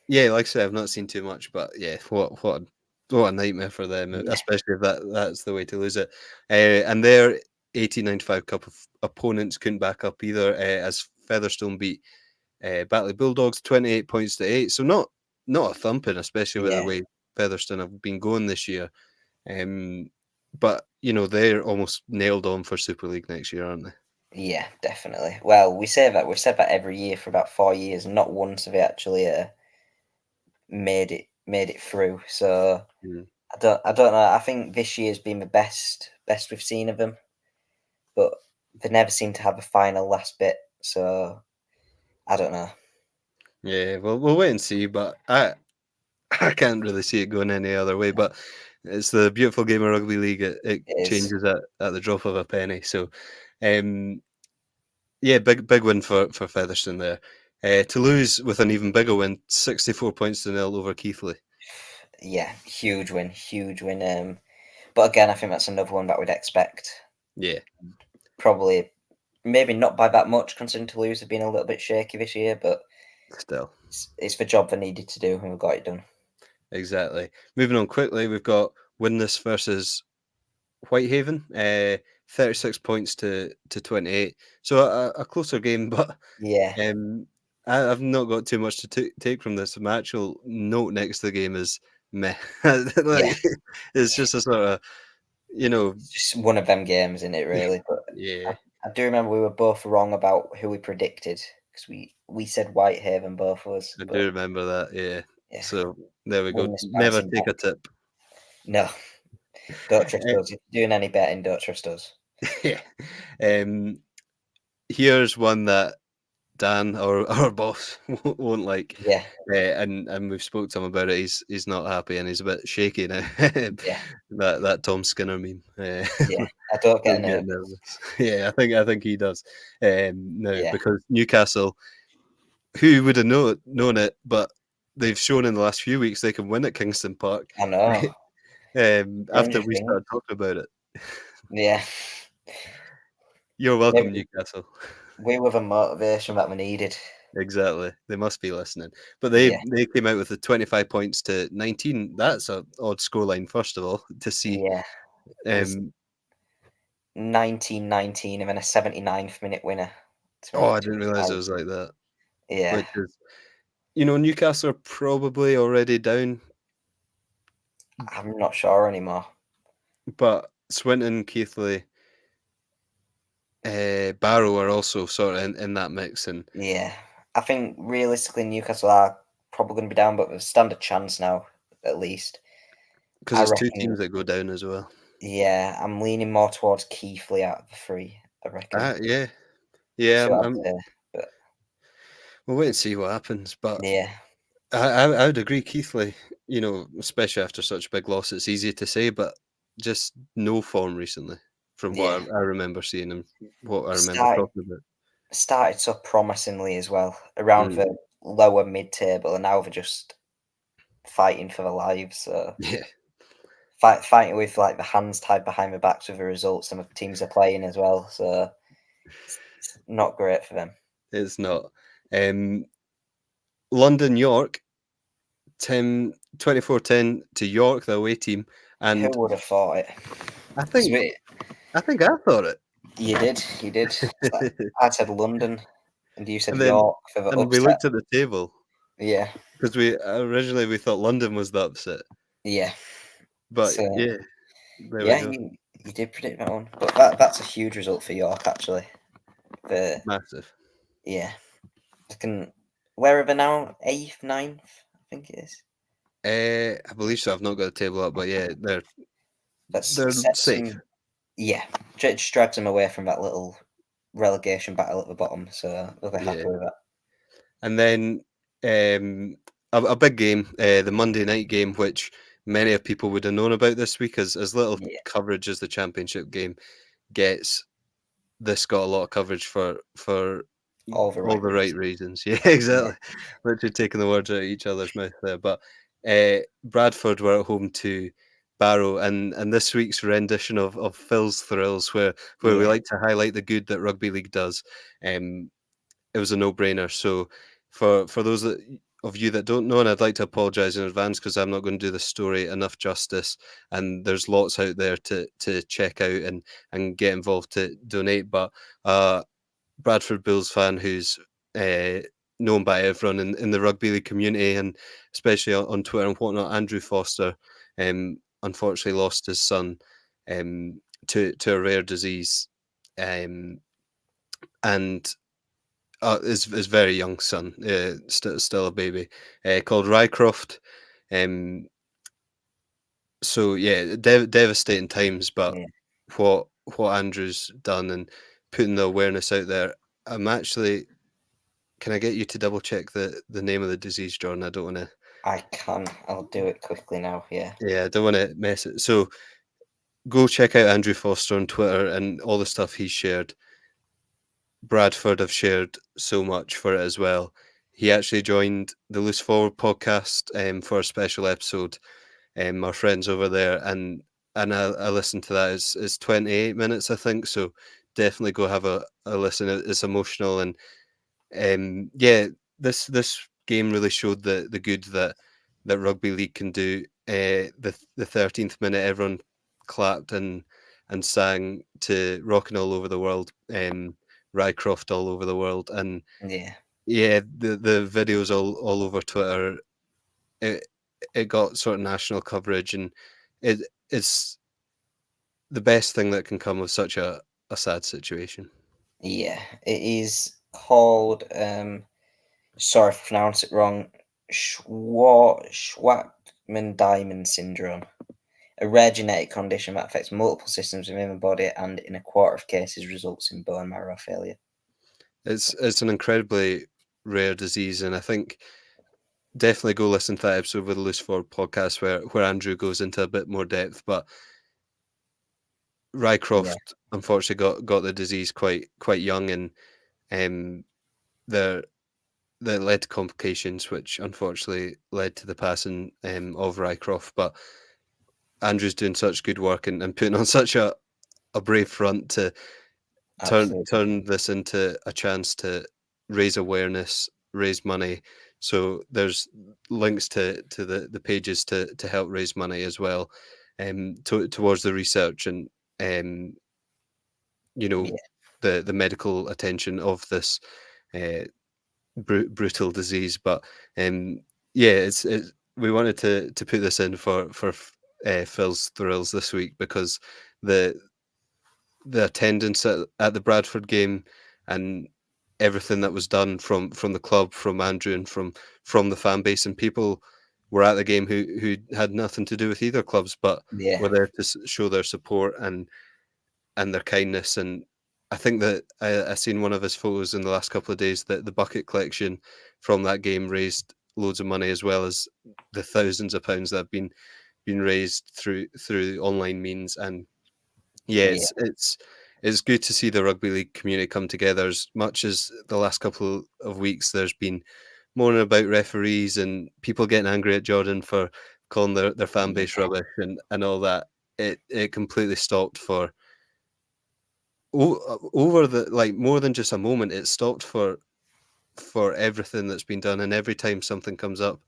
yeah, like I said, I've not seen too much, but yeah, what a nightmare for them, Yeah. especially if that's the way to lose it. And their 1895 Cup of opponents couldn't back up either, as Featherstone beat Batley Bulldogs 28 points to 8. So not a thumping, especially with the Yeah. way Featherstone have been going this year. But they're almost nailed on for Super League next year, aren't they? Yeah, definitely. Well, we've said that every year for about 4 years, and not once have they actually made it through. So Mm. I don't know. I think this year's been the best we've seen of them, but they never seem to have a final last bit. So I don't know. Yeah, well, we'll wait and see, but I can't really see it going any other way. But it's the beautiful game of rugby league. It It is. changes at the drop of a penny. So, yeah, big win for Featherstone there. To lose with an even bigger win, 64 points to 0 over Keighley. Yeah, huge win. But again, I think that's another one that we'd expect. Yeah, Probably, maybe not by that much, considering Toulouse have been a little bit shaky this year, but still. it's the job they needed to do, and we got it done. Exactly. Moving on quickly, we've got Witness versus Whitehaven, 36 points to 28. So a closer game, but Yeah, I've not got too much to take from this. My actual note next to the game is meh. Like, it's just a sort of, it's just one of them games, isn't it, really? But yeah. I do remember we were both wrong about who we predicted, because we said Whitehaven, both of us. I But do remember that, yeah. yeah, So there we go. Witness Never bouncing take a back. tip. No, don't trust us. If you're doing any betting, don't trust us. Yeah. Here's one that Dan, our boss, won't like. Yeah, And we've spoke to him about it. He's not happy and he's a bit shaky now. yeah, that Tom Skinner meme. yeah. I don't get He's getting nervous. nervous. Yeah, I think he does. No, Yeah. because Newcastle, who would have known it, but they've shown in the last few weeks they can win at Kingston Park. I know. After we Interesting. started talking about it. Yeah, You're welcome, Maybe- Newcastle. we were the motivation that we needed. Exactly. They must be listening. But they Yeah. came out with the 25 points to 19. That's an odd scoreline, first of all, to see. Yeah, it was Um, 19-19 and then a 79th minute winner. to oh, make I it didn't realise it 25. was like that. Yeah, Which is, Newcastle are probably already down, I'm not sure anymore. but Swinton, Keighley, Barrow are also sort of in that mix. And Yeah, I think realistically Newcastle are probably going to be down, but they stand a chance now, at least. because I it's two reckon- teams that go down as well. Yeah, I'm leaning more towards Keighley out of the three, I reckon. Yeah. Yeah, See what I'd I'm, say. we'll wait and see what happens. But Yeah, I would agree, Keighley, especially after such a big loss, it's easy to say, but just no form recently from what Yeah. I remember seeing and what I remember Started- talking about. started so promisingly as well, around the lower mid-table, and now they're just fighting for their lives. So Yeah. fighting with like the hands tied behind their backs with the results and the teams are playing as well. So not great for them. It's not. London, York, 24-10 to York, the away team. And Who would have thought it? I think I thought it. You did. I said London, and you said And then- York for the And we upset. looked at the table Yeah, because we originally thought London was the upset. yeah, But So, yeah, there we yeah. go. You did predict that one, but that's a huge result for York actually. Massive. Yeah, where are they now? 8th, 9th, I think it is. I believe so. I've not got the table up, but yeah, they're They're safe. Yeah, just drags them away from that little relegation battle at the bottom, so we'll be happy with that. And then a big game, the Monday night game, which many of people would have known about this week, as little coverage as the championship game gets. This got a lot of coverage for All the right reasons. Yeah, exactly. Literally taking the words out of each other's mouth there. But Bradford were at home to Barrow, and this week's rendition of Phil's Thrills, where we like to highlight the good that rugby league does. It was a no-brainer. So for those of you that don't know, and I'd like to apologise in advance because I'm not going to do the story enough justice, and there's lots out there to check out and get involved to donate. But Bradford Bulls fan who's known by everyone in the rugby league community, and especially on Twitter and whatnot, Andrew Foster, unfortunately lost his son to a rare disease, and his very young son, still a baby, called Rycroft. So yeah, devastating times, but what Andrew's done and putting the awareness out there. I'm actually. Can I get you to double check the name of the disease, Jordan? I don't want to. I can. I'll do it quickly now. Yeah. Yeah, I don't want to mess it. So go check out Andrew Foster on Twitter and all the stuff he's shared. Bradford have shared so much for it as well. He actually joined the Loose Forward podcast for a special episode. Our friends over there, and I listened to that. It's 28 minutes, I think. So definitely go have a listen. It's emotional, and yeah, this game really showed the good that rugby league can do. The 13th minute, everyone clapped and sang to "Rocking All Over the World," Rycroft all over the world, and yeah, the videos all over Twitter. It got sort of national coverage, and it's the best thing that can come of such a sad situation. Yeah, it is called. Sorry if I pronounce it wrong. Schwachman-Diamond syndrome, a rare genetic condition that affects multiple systems within the body and in a quarter of cases results in bone marrow failure. It's an incredibly rare disease, and I think definitely go listen to that episode with the Loose Forward podcast where Andrew goes into a bit more depth. But Rycroft unfortunately got the disease quite young, and that led to complications, which unfortunately led to the passing of Rycroft. But Andrew's doing such good work and putting on such a brave front to turn this into a chance to raise awareness, raise money. So there's links to the pages to help raise money as well, towards the research and the medical attention of this brutal disease. But yeah, we wanted to put this in for Phil's Thrills this week because the attendance at the Bradford game and everything that was done from the club, from Andrew, and from the fan base, and people were at the game who had nothing to do with either clubs, but were there to show their support and their kindness. And I think that I seen one of his photos in the last couple of days that the bucket collection from that game raised loads of money, as well as the thousands of pounds that have been raised through online means. And it's good to see the rugby league community come together. As much as the last couple of weeks there's been moaning about referees and people getting angry at Jordan for calling their fan base rubbish and all that, it completely stopped for over the more than just a moment, it stopped for everything that's been done, and every time something comes up,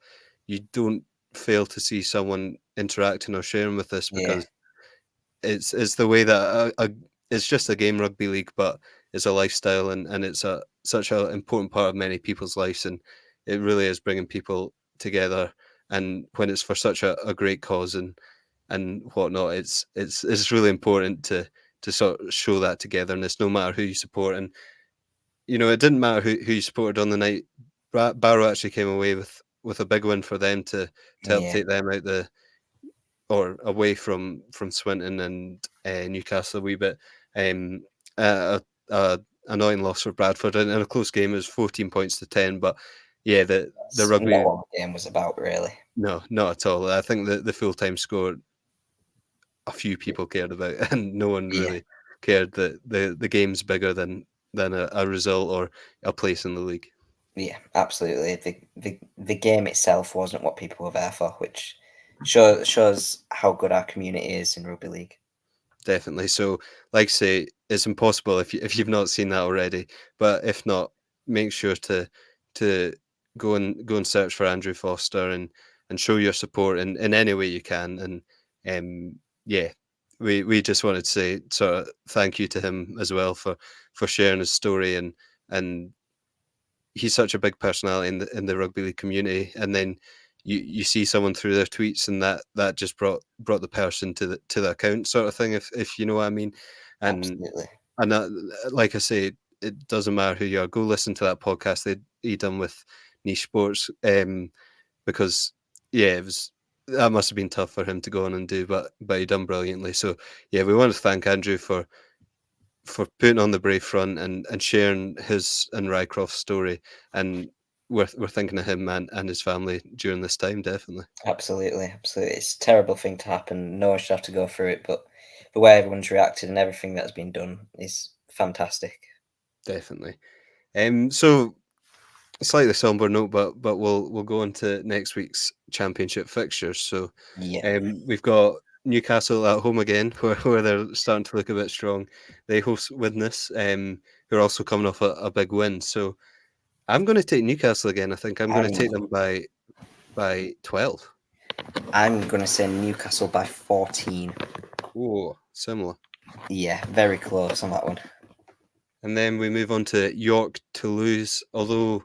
you don't fail to see someone interacting or sharing with this, Yeah. because it's the way that it's just a game, rugby league, but it's a lifestyle, and it's such an important part of many people's lives, and it really is bringing people together. And when it's for such a great cause and whatnot, it's really important to sort of show that togetherness, no matter who you support. And it didn't matter who you supported on the night. Barrow actually came away with a big win for them to help Yeah. take them out or away from Swinton and Newcastle a wee bit. A annoying loss for Bradford, and in a close game. It was 14 points to 10, but yeah, the That's rugby. not what the game was about, really. No, not at all. I think the full time score, a few people cared about, and no one Yeah. really cared that the game's bigger than a result or a place in the league. Yeah, absolutely. The game itself wasn't what people were there for, which shows how good our community is in rugby league. Definitely. So, like I say, it's impossible if you've not seen that already. But if not, make sure to go and search for Andrew Foster and show your support in any way you can. And yeah, we just wanted to say sort of thank you to him as well for sharing his story, and he's such a big personality in the rugby league community. And then you see someone through their tweets, and that just brought the person to the account, sort of thing, if you know what I mean. And Absolutely. like I say, it doesn't matter who you are. Go listen to that podcast he done with Niche Sports, because yeah, that must have been tough for him to go on and do, but he done brilliantly. So yeah, we want to thank Andrew for putting on the brave front and sharing his and Rycroft's story. And we're thinking of him and his family during this time, definitely. Absolutely. It's a terrible thing to happen. No one should have to go through it, but the way everyone's reacted and everything that's been done is fantastic. Definitely. So slightly somber note, but we'll go on to next week's championship fixtures. So Yeah. we've got Newcastle at home again, where they're starting to look a bit strong. They host Widnes, who are also coming off a big win. So I'm going to take Newcastle again. I think I'm going to take them by 12. I'm going to say Newcastle by 14. Oh, similar. Yeah, very close on that one. And then we move on to York Toulouse. Although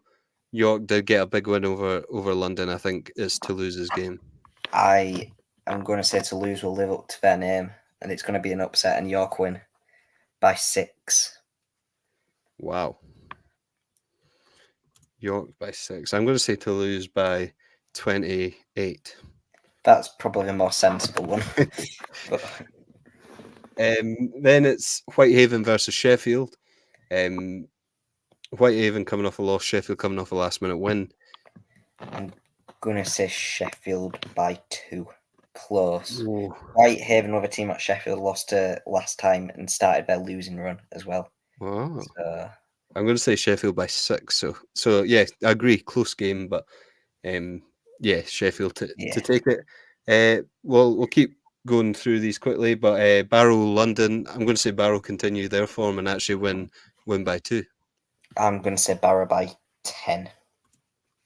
York did get a big win over London, I think it's Toulouse's game. I'm going to say Toulouse will live up to their name, and it's going to be an upset, and York win by 6. Wow. York by 6. I'm going to say Toulouse by 28. That's probably the more sensible one. But then it's Whitehaven versus Sheffield. Whitehaven coming off a loss, Sheffield coming off a last-minute win. I'm going to say Sheffield by 2. Close. Ooh. Whitehaven, with a team at Sheffield, lost to last time and started their losing run as well. Wow. So, I'm going to say Sheffield by 6. So yeah, I agree. Close game, but yeah, Sheffield to take it. We'll keep going through these quickly, but Barrow London, I'm going to say Barrow continue their form and actually win by 2. I'm going to say Barrow by 10.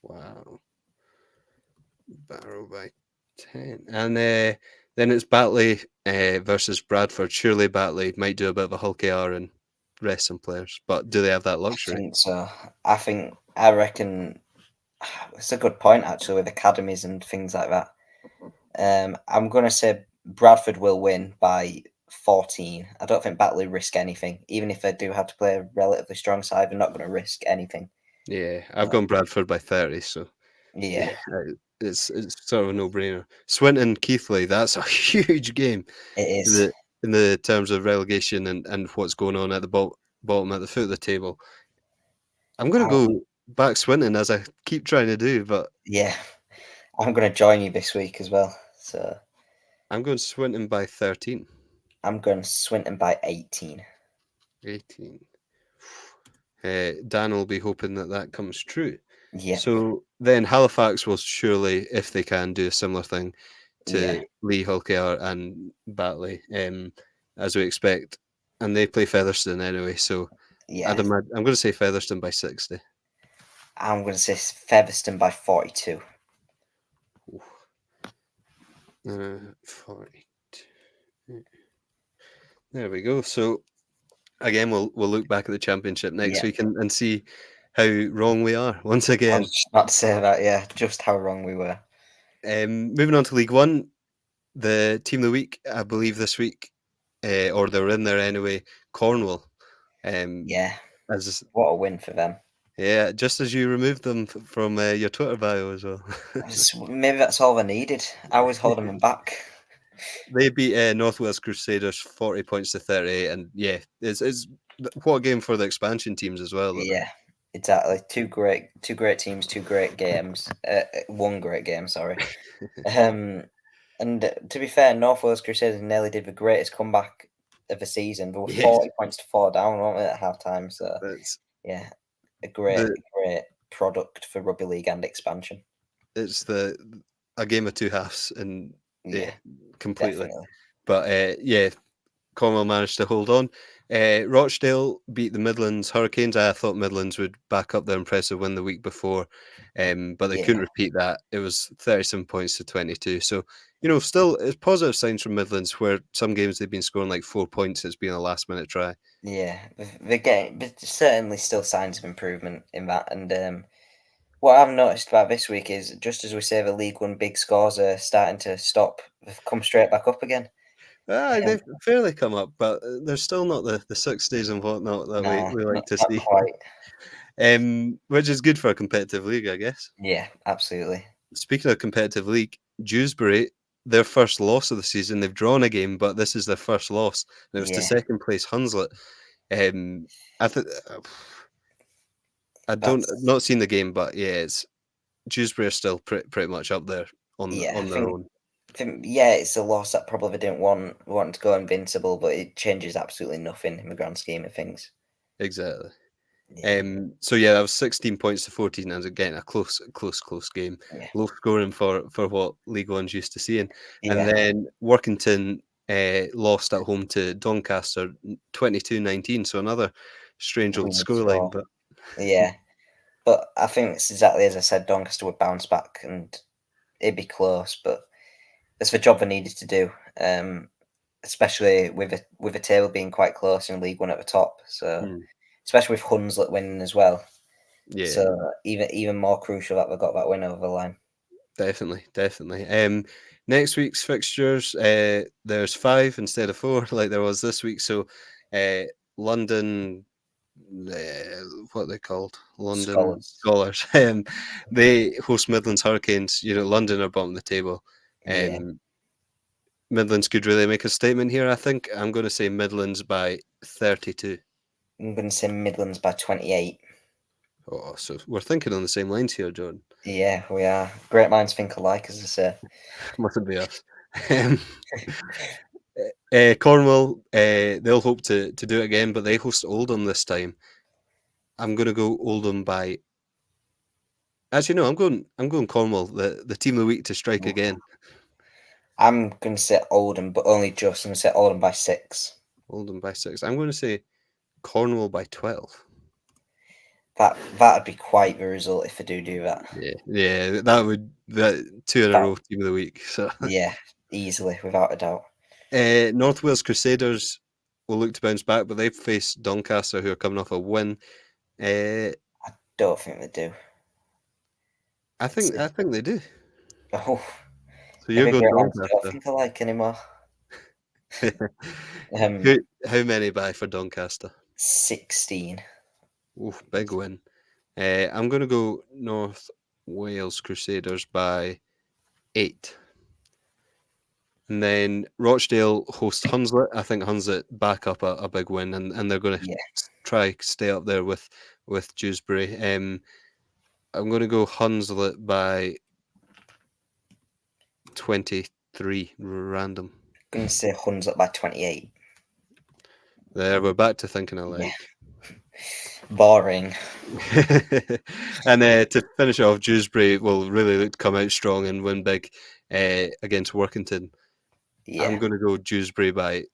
Wow. Barrow by 10. And then it's Batley versus Bradford. Surely Batley might do a bit of a Hull KR and rest some players, but do they have that luxury? I think so. I reckon it's a good point, actually, with academies and things like that. I'm going to say Bradford will win by 14. I don't think Batley risk anything. Even if they do have to play a relatively strong side, they're not going to risk anything. Yeah, I've gone Bradford by 30, so yeah. It's sort of a no-brainer. Swinton Keighley, that's a huge game. It is. In the terms of relegation and what's going on at the bottom at the foot of the table. I'm going to go back Swinton, as I keep trying to do, but yeah, I'm going to join you this week as well. So I'm going Swinton by 13. I'm going Swinton by 18. 18. Dan will be hoping that comes true. Yeah. So then Halifax will surely, if they can, do a similar thing to Lee, Hull KR and Batley, as we expect and they play Featherstone anyway. So Yeah, I'm going to say Featherstone by 60. I'm going to say Featherstone by 42. 42. There we go. So again, we'll look back at the championship next Yeah. week and see how wrong we are once I again. was just about to say that, yeah, just how wrong we were. Moving on to League One, the team of the week, I believe this week, or they're in there anyway, Cornwall. Yeah, As what a win for them. yeah, just as you removed them from your Twitter bio as well. Maybe that's all I needed. I was holding them back. They beat North Wales Crusaders 40 points to 38, and yeah, it's what a game for the expansion teams as well. Yeah, exactly. Two great teams, two great games. One great game, sorry. And to be fair, North Wales Crusaders nearly did the greatest comeback of the season. They were Yes. 40 points to 4 down, weren't they, at half time? So It's yeah, a great product for rugby league and expansion. it's a game of two halves, and Yeah, completely. definitely. But yeah, Cornwall managed to hold on. Rochdale beat the Midlands Hurricanes. I thought Midlands would back up their impressive win the week before, but they couldn't repeat that. It was 37 points to 22. So, still it's positive signs from Midlands, where some games they've been scoring like 4 points. It's been a last-minute try. Yeah, there's certainly still signs of improvement in that. And what I've noticed about this week is just as we say the League One big scores are starting to stop, they've come straight back up again. They've fairly come up, but there's still not the 60s and whatnot that we like to not see. Quite. Which is good for a competitive league, I guess. Yeah, absolutely. Speaking of competitive league, Dewsbury, their first loss of the season, they've drawn a game, but this is their first loss. And it was to second place Hunslet. I think not seen the game, but yeah, it's Dewsbury are still pretty much up there on their own. Yeah, it's a loss that probably didn't want to go invincible, but it changes absolutely nothing in the grand scheme of things. Exactly. Yeah. So yeah, that was 16 points to 14. And again, a close game. Yeah. Low scoring for what League One's used to seeing. Yeah. And then Workington lost at home to Doncaster 22-19. So another strange old scoreline. But yeah, but I think it's exactly as I said. Doncaster would bounce back and it'd be close, but it's the job they needed to do. Especially with the table being quite close in League One at the top. So especially with Hunslet winning as well. Yeah. So even more crucial that they got that win over the line. Definitely. Next week's fixtures, there's 5 instead of 4, like there was this week. So, London, what are they called? London Scholars. They host Midlands Hurricanes. London are bottom of the table. Midlands could really make a statement here. I think I'm going to say Midlands by 32. I'm going to say Midlands by 28. Oh, so we're thinking on the same lines here, John. Yeah, we are. Great minds think alike, as I say. Mustn't be us. Cornwall, they'll hope to do it again, but they host Oldham this time. I'm going to go Oldham by. Actually, no, I'm going Cornwall, the team of the week to strike again. I'm going to say Oldham, but only just. I'm going to say Oldham by 6. Oldham by 6. I'm going to say Cornwall by 12. That'd be quite the result if I do that. Yeah, that would 2 in a row team of the week. So yeah, easily, without a doubt. North Wales Crusaders will look to bounce back, but they've faced Doncaster, who are coming off a win. I don't think they do. I think they do. Oh, so you're going Doncaster. I don't think I like anymore. How many by for Doncaster? 16. Oof, big win. I'm going to go North Wales Crusaders by 8. And then Rochdale host Hunslet. I think Hunslet back up a big win, and they're going to try stay up there with Dewsbury. I'm going to go Hunslet by 23, random. I'm going to say Hunslet by 28. There, we're back to thinking alike. Yeah. Boring. And to finish off, Dewsbury will really look to come out strong and win big against Workington. Yeah. I'm going to go Dewsbury by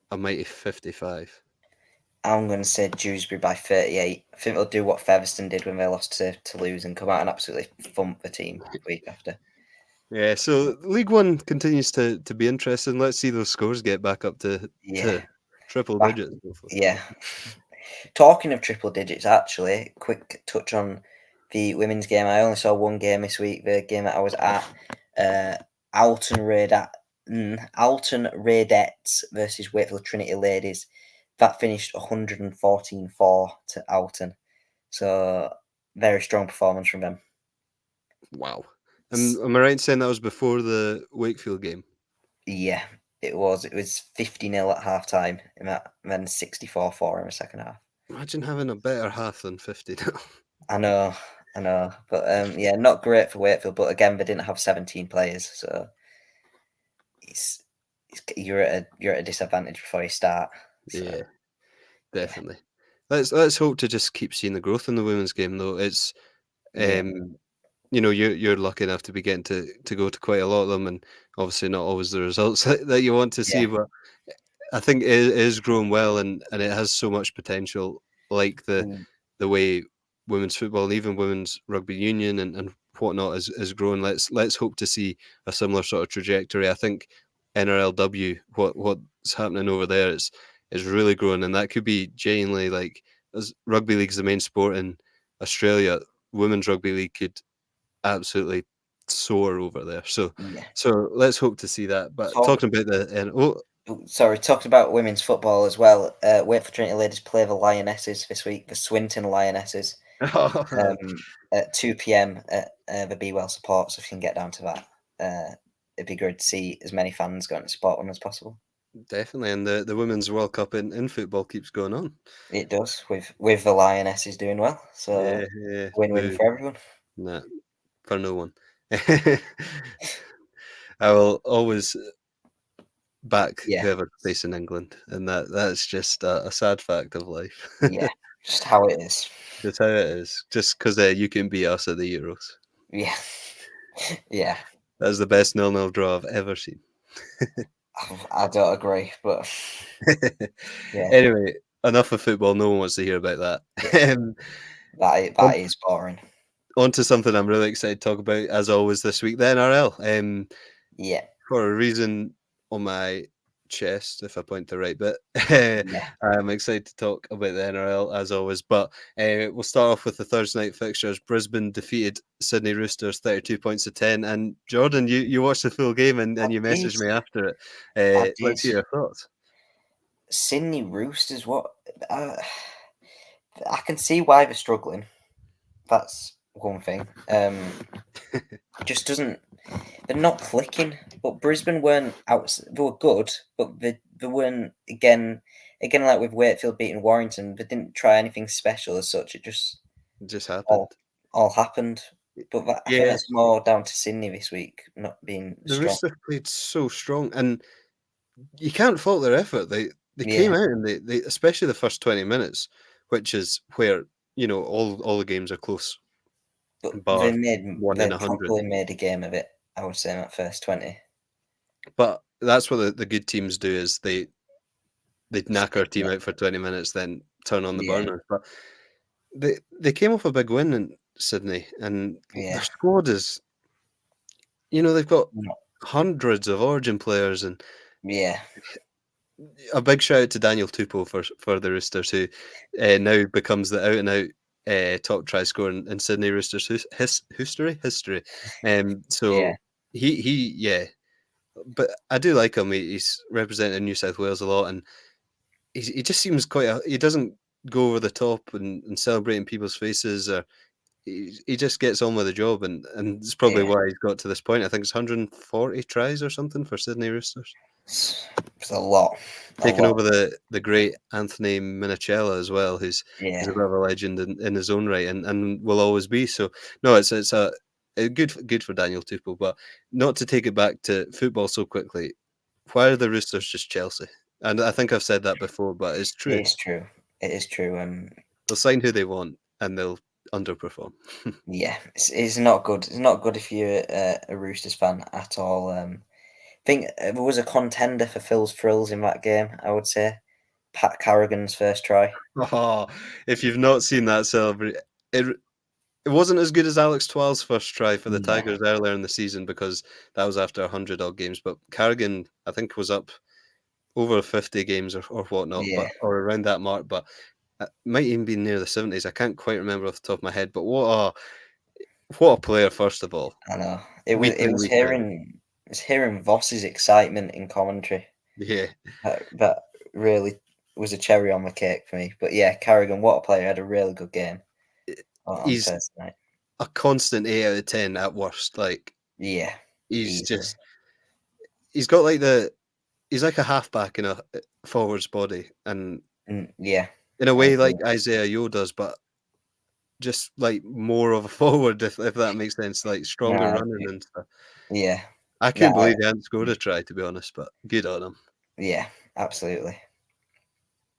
a mighty 55. I'm going to say Dewsbury by 38. I think they'll do what Featherstone did when they lost to Toulouse and come out and absolutely thump the team the week after. Yeah, so League One continues to be interesting. Let's see those scores get back up to triple Back- digits. Hopefully. Yeah. Talking of triple digits, actually, quick touch on the women's game. I only saw one game this week, the game that I was at. Alton Raidettes versus Wakefield Trinity Ladies. That finished 114-4 to Alton. So, very strong performance from them. Wow. And am I right in saying that was before the Wakefield game? Yeah, it was. It was 50-0 at half time and then 64-4 in the second half. Imagine having a better half than 50 now. I know. But yeah, not great for Wakefield. But again, they didn't have 17 players, so you're at a disadvantage before you start. So, Yeah, definitely. Let's hope to just keep seeing the growth in the women's game, though. It's you know, you're lucky enough to be getting to go to quite a lot of them, and obviously not always the results that you want to see, Yeah. but I think it is growing well, and it has so much potential, like the way women's football and even women's rugby union and whatnot is growing. Let's hope to see a similar sort of trajectory. I think NRLW, what's happening over there is really growing, and that could be genuinely, like, as rugby league's the main sport in Australia, women's rugby league could absolutely soar over there. So let's hope to see that. But talking about talked about women's football as well. Wakefield Trinity Ladies play the Lionesses this week, the Swinton Lionesses, at 2 p.m. at the Be Well support. So if you can get down to that, it'd be good to see as many fans going to support them as possible. Definitely, and the Women's World Cup in football keeps going on. It does, with the Lionesses doing well. So win-win for everyone. Nah, for no one. I will always back whoever plays in England, and that's just a sad fact of life. Yeah, just how it is. Just how it is. Just because you can beat us at the Euros. Yeah, yeah. That's the best 0-0 draw I've ever seen. I don't agree, but yeah. Anyway, enough of football. No one wants to hear about that. Yeah. That is boring. On to something I'm really excited to talk about, as always, this week, the NRL. For a reason on my chest, if I point to the right bit, I'm excited to talk about the NRL, as always. But we'll start off with the Thursday night fixtures. Brisbane defeated Sydney Roosters 32 points to 10. And Jordan, you watched the full game and you messaged me after it. Let's hear your thoughts. Sydney Roosters, what? I can see why they're struggling. That's one thing. Just doesn't. They're not clicking. But Brisbane weren't out. They were good, but they weren't again. Like with Wakefield beating Warrington, they didn't try anything special as such. It just happened. All happened. But I think that's more down to Sydney this week not being the strong. Roosters played so strong, and you can't fault their effort. They came out and they especially the first 20 minutes, which is where all the games are close. But they probably made a game of it, I would say, in that first 20. But that's what the good teams do, is they knock our team out for 20 minutes, then turn on the burners. But they came off a big win in Sydney, and their squad is, they've got hundreds of Origin players, and a big shout out to Daniel Tupou for the Roosters, who now becomes the out and out top try scorer in Sydney Roosters history. So he but I do like him. He's represented New South Wales a lot, and he just seems he doesn't go over the top and celebrating people's faces, or he just gets on with the job, and it's probably why he's got to this point. I think it's 140 tries or something for Sydney Roosters. It's a lot. Taking over the great Anthony Minicella as well, who's a bit of a legend in his own right, and will always be. So no, it's a good for Daniel Tupou, but not to take it back to football so quickly. Why are the Roosters just Chelsea? And I think I've said that before, but it's true. It is true. They'll sign who they want, and they'll underperform. It's not good. It's not good if you're a Roosters fan at all. I think there was a contender for Phil's thrills in that game, I would say, Pat Carrigan's first try. Oh, if you've not seen that celebrate, it wasn't as good as Alex Twal's first try for the No. Tigers earlier in the season because that was after 100 odd games. But Carrigan, I think, was up over 50 games or whatnot, Yeah. or around that mark. But it might even be near the 70s. I can't quite remember off the top of my head. But what a player! First of all, I know. It week in, was week out. hearing Voss's excitement in commentary Yeah, that really was a cherry on the cake for me. But yeah, Carrigan, what a player! Had a really good game on he's Thursday night. a constant 8 out of 10 at worst. Like Yeah, he's easily. just he's got like he's like a halfback in a forward's body, and Yeah, in a I way agree. like Isaiah Yo does, but just like more of a forward, if that makes sense, like stronger No, I running agree. and stuff. Yeah, I no, couldn't believe he hadn't scored a try, to be honest, but good on him. yeah, absolutely.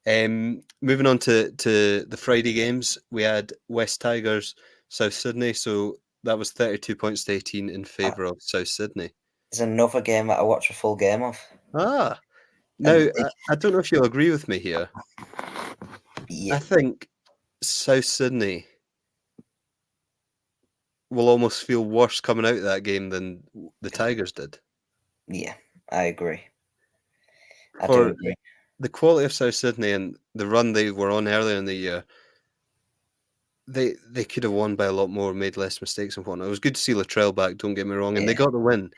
Moving on to the Friday games, we had West Tigers, South Sydney, so that was 32 points to 18 in favour of South Sydney. There's another game that I watched a full game of. Ah, now And I don't know if you'll agree with me here. yeah, I think South Sydney will almost feel worse coming out of that game than the Tigers did. yeah, I agree. I do For agree. the quality of South Sydney and the run they were on earlier in the year, they could have won by a lot more, made less mistakes and whatnot. It was good to see Latrell back, don't get me wrong, and they Yeah. got the win.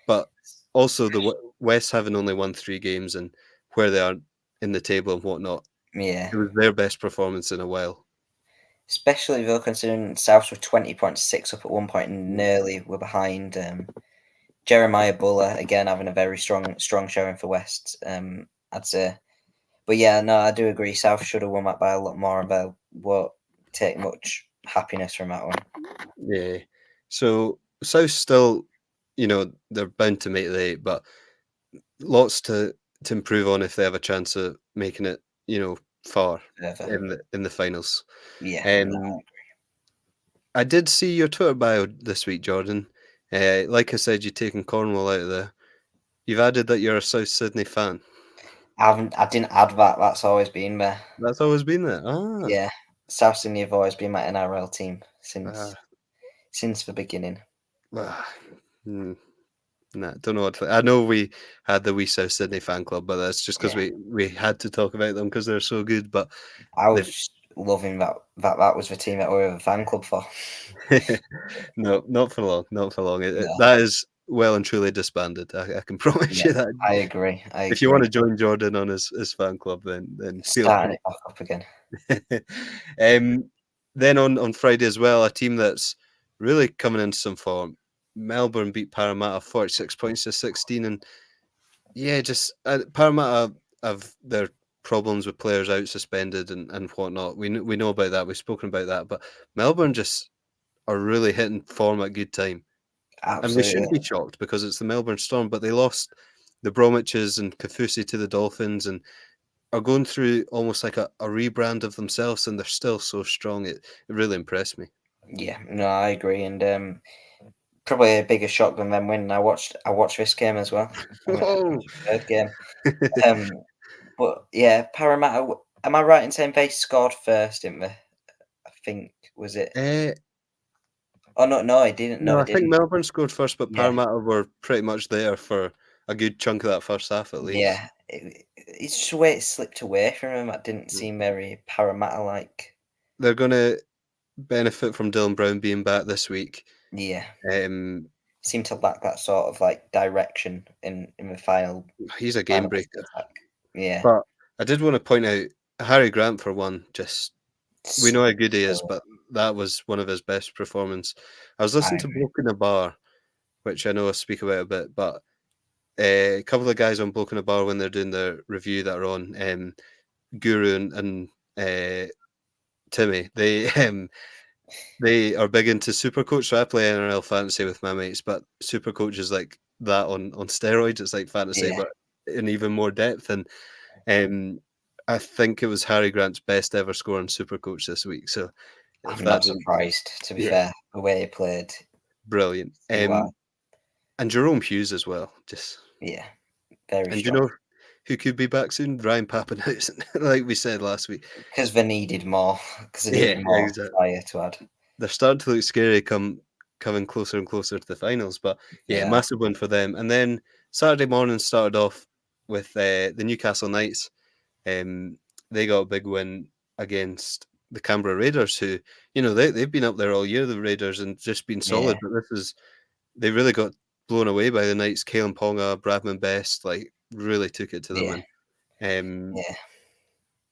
But also the West having only won 3 games and where they are in the table and whatnot, Yeah, it was their best performance in a while. especially though considering Souths were 20.6 up at one point and nearly were behind. Jeremiah Buller again having a very strong showing for West. I'd say, but yeah, no, I do agree. South should have won that by a lot more, and I won't take much happiness from that one. Yeah. So South still, they're bound to make the 8, but lots to improve on if they have a chance of making it, far Further. in the finals. Yeah, no, I did see your Twitter bio this week, Jordan. Like I said, you've taken Cornwall out of there. You've added that you're a South Sydney fan. I didn't add that. That's always been there. That's always been there. Ah, Yeah, South Sydney have always been my NRL team ah, since the beginning. nah, don't know what I know. We had the wee South Sydney fan club, but that's just because we had to talk about them because they're so good. But I was just loving that was the team that we were a fan club for. no, not for long. Not for long. No. That is well and truly disbanded. I can promise you that. I agree. If you want to join Jordan on his fan club, then feel starting free. it back up again. Then on Friday as well, a team that's really coming into some form. Melbourne beat Parramatta 46 points to 16, and yeah, just Parramatta have their problems with players out suspended and whatnot. We know about that. We've spoken about that, but Melbourne just are really hitting form at good time. Absolutely. And they shouldn't be shocked because it's the Melbourne Storm, but they lost the Bromwiches and Kafusi to the Dolphins and are going through almost like a rebrand of themselves, and they're still so strong. It really impressed me. Yeah, no, I agree, and probably a bigger shock than them winning. I watched this game as well. Whoa. Third game. But yeah, Parramatta. Am I right in saying they scored first, didn't they? I think was it. Oh no, I didn't. No, No, I I think didn't. Melbourne scored first, but Yeah. Parramatta were pretty much there for a good chunk of that first half at least. Yeah, it's just the way it slipped away from him. That didn't seem very Parramatta-like. They're going to benefit from Dylan Brown being back this week. Yeah, Um, seemed to lack that sort of like direction in the final. he's a game breaker. Attack. Yeah, But I did want to point out Harry Grant for one. Just we know how good he is, but that was one of his best performances. I was listening to Bloke in a Bar, which I know I speak about a bit, but a couple of guys on Bloke in a Bar when they're doing their review that are on Guru and Timmy, they are big into Supercoach. So I play NRL fantasy with my mates, but Supercoach is like that on steroids. It's like fantasy, but in even more depth. And I think it was Harry Grant's best ever score on Supercoach this week. So I'm not surprised, to be fair, the way he played. Brilliant. And Jerome Hughes as well. Just very strong. who could be back soon? Ryan Papenhuyzen, like we said last week. Because they needed more. Because they needed Yeah, more exactly. fire to add. They're starting to look scary coming closer and closer to the finals. But yeah, Yeah. massive win for them. And then Saturday morning started off with the Newcastle Knights. They got a big win against the Canberra Raiders, who, they've been up there all year, the Raiders, and just been solid. Yeah. But they really got blown away by the Knights. Kalen Ponga, Bradman Best, really took it to them. Yeah. And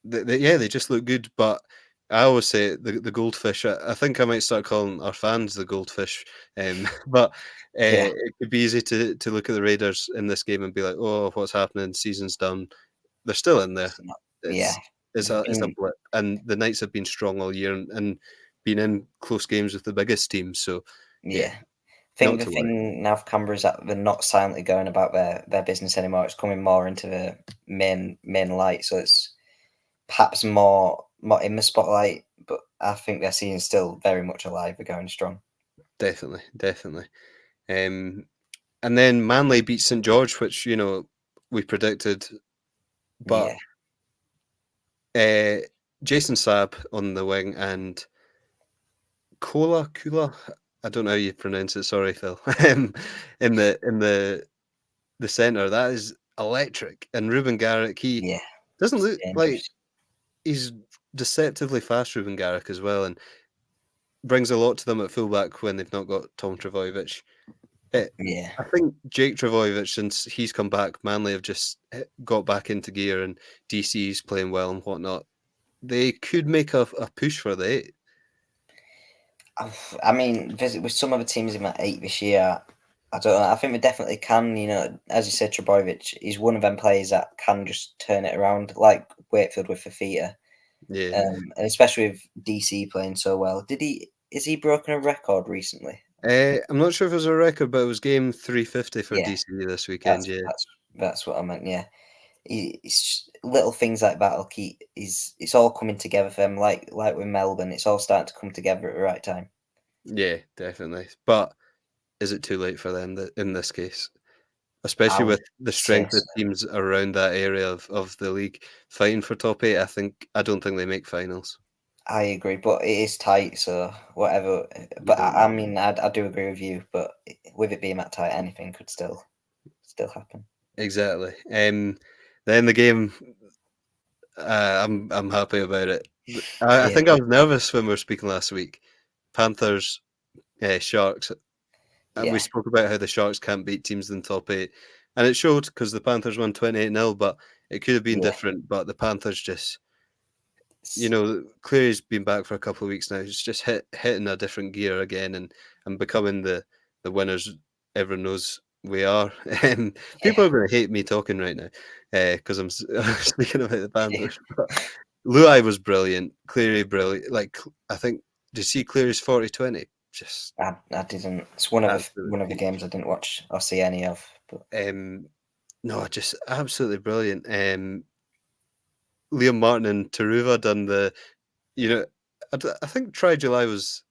Yeah. they just look good. But I always say the goldfish. I think I might start calling our fans the goldfish. But Yeah. it could be easy to look at the Raiders in this game and be like, oh, what's happening? Season's done. They're still in there. It's not- It's yeah. it's a blip, and the Knights have been strong all year and been in close games with the biggest teams. So Yeah. I think not the to worry. thing now for Canberra is that they're not silently going about their business anymore. It's coming more into the main light. So it's perhaps more in the spotlight, but I think their season's still very much alive. They're going strong. Definitely. And then Manly beat St George, which we predicted, but Jason Saab on the wing and Kula, I don't know how you pronounce it. Sorry, Phil. In the centre, that is electric. And Ruben Garrick, he doesn't look like he's deceptively fast. Ruben Garrick as well, and brings a lot to them at fullback when they've not got Tom Trbojevic. I think Jake Trbojevic, since he's come back, Manly have just got back into gear, and DC's playing well and whatnot. They could make a push for the 8. I mean, with some of the teams in that 8 this year, I don't know. I think we definitely can. As you said, Trbojevic, he's one of them players that can just turn it around, like Wakefield with Fafita. Yeah. And especially with DC playing so well. Is he broken a record recently? I'm not sure if it was a record, but it was game 350 for DC this weekend. That's what I meant. Yeah, it's little things like that will keep. It's all coming together for them. Like with Melbourne, it's all starting to come together at the right time. Yeah, definitely. But is it too late for them in this case? Especially with the strength of teams around that area of the league fighting for top 8, I don't think they make finals. I agree, but it is tight, so whatever. But I mean, I do agree with you. But with it being that tight, anything could still happen. Exactly. Then the game, I'm happy about it. I think I was nervous when we were speaking last week. Panthers, Sharks. We spoke about how the Sharks can't beat teams in the top 8, and it showed because the Panthers won 28-0, but it could have been different. But the Panthers just, Cleary's been back for a couple of weeks now. He's just hitting a different gear again and becoming the winners everyone knows we are. People are going to hate me talking right now because I'm speaking about the Panthers. But Luai was brilliant. Cleary brilliant. I think, did you see Cleary's 40-20? Just I didn't. It's one of the games I didn't watch or see any of. But no, just absolutely brilliant. Liam Martin and Taruva done the, I think Try July was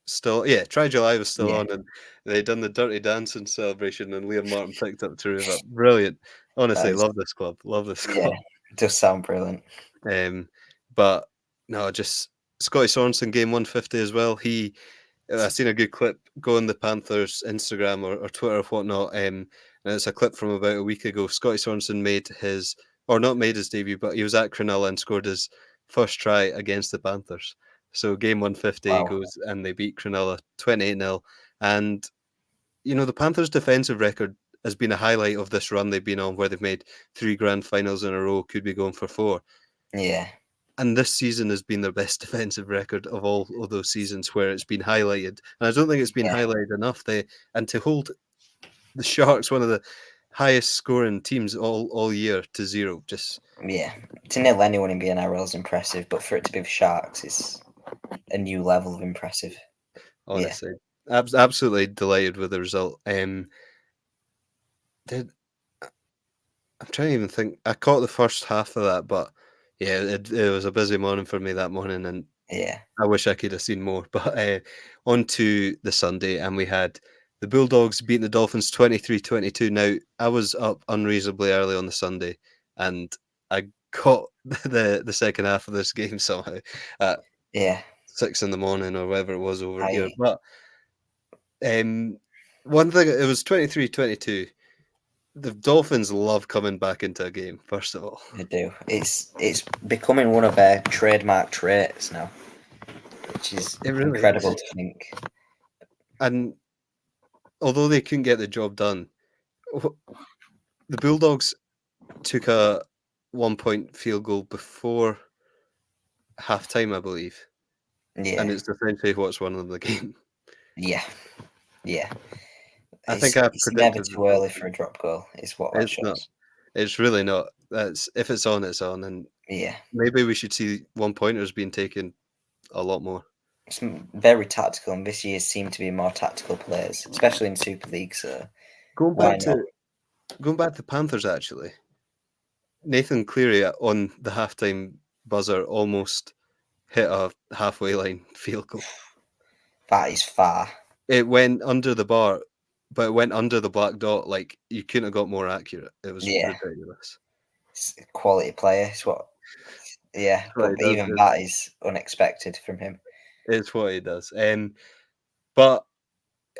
still on, and they done the Dirty Dancing celebration, and Liam Martin picked up Taruva. Brilliant. Honestly, love this club. It does sound brilliant. But no, just Scotty Sorensen game 150 as well. I seen a good clip go on the Panthers Instagram or Twitter or whatnot. And it's a clip from about a week ago. Scotty Sorensen not made his debut, but he was at Cronulla and scored his first try against the Panthers. So game 150 he goes and they beat Cronulla 28-0. And, the Panthers' defensive record has been a highlight of this run they've been on, where they've made 3 grand finals in a row, could be going for 4. Yeah. And this season has been their best defensive record of all of those seasons where it's been highlighted. And I don't think it's been highlighted enough. And to hold the Sharks, one of the highest scoring teams all year, to 0, just... Yeah. To nil anyone in the NRL is impressive, but for it to be the Sharks, it's a new level of impressive. Honestly. Absolutely delighted with the result. I'm trying to even think. I caught the first half of that, but... Yeah, it was a busy morning for me that morning, and I wish I could have seen more. But on to the Sunday, and we had the Bulldogs beating the Dolphins 23-22. Now, I was up unreasonably early on the Sunday, and I got the second half of this game somehow at Yeah. 6 in the morning or whatever it was over here. I But one thing, it was 23-22. The Dolphins love coming back into a game, first of all. do. It's becoming one of their trademark traits now, which is It really incredible is. to think. And although they couldn't get the job done, the Bulldogs took a 1-point field goal before halftime, I believe. Yeah. And it's essentially what's won them the game. Yeah. Yeah. I think I It's never predicted too early for a drop goal, is what that it's not. shows. It's really not. That's if it's on, it's on. And Yeah. maybe we should see 1-pointers being taken a lot more. It's very tactical, and this year seem to be more tactical players, especially in Super League. So Going why back not? to Panthers, actually, Nathan Cleary on the halftime buzzer almost hit a halfway line field goal. That is far. It went under the bar, but it went under the black dot. Like you couldn't have got more accurate. It was Yeah. ridiculous. It's a quality player. It's what. Yeah, What but he does even is- that is unexpected from him. It's what he does. But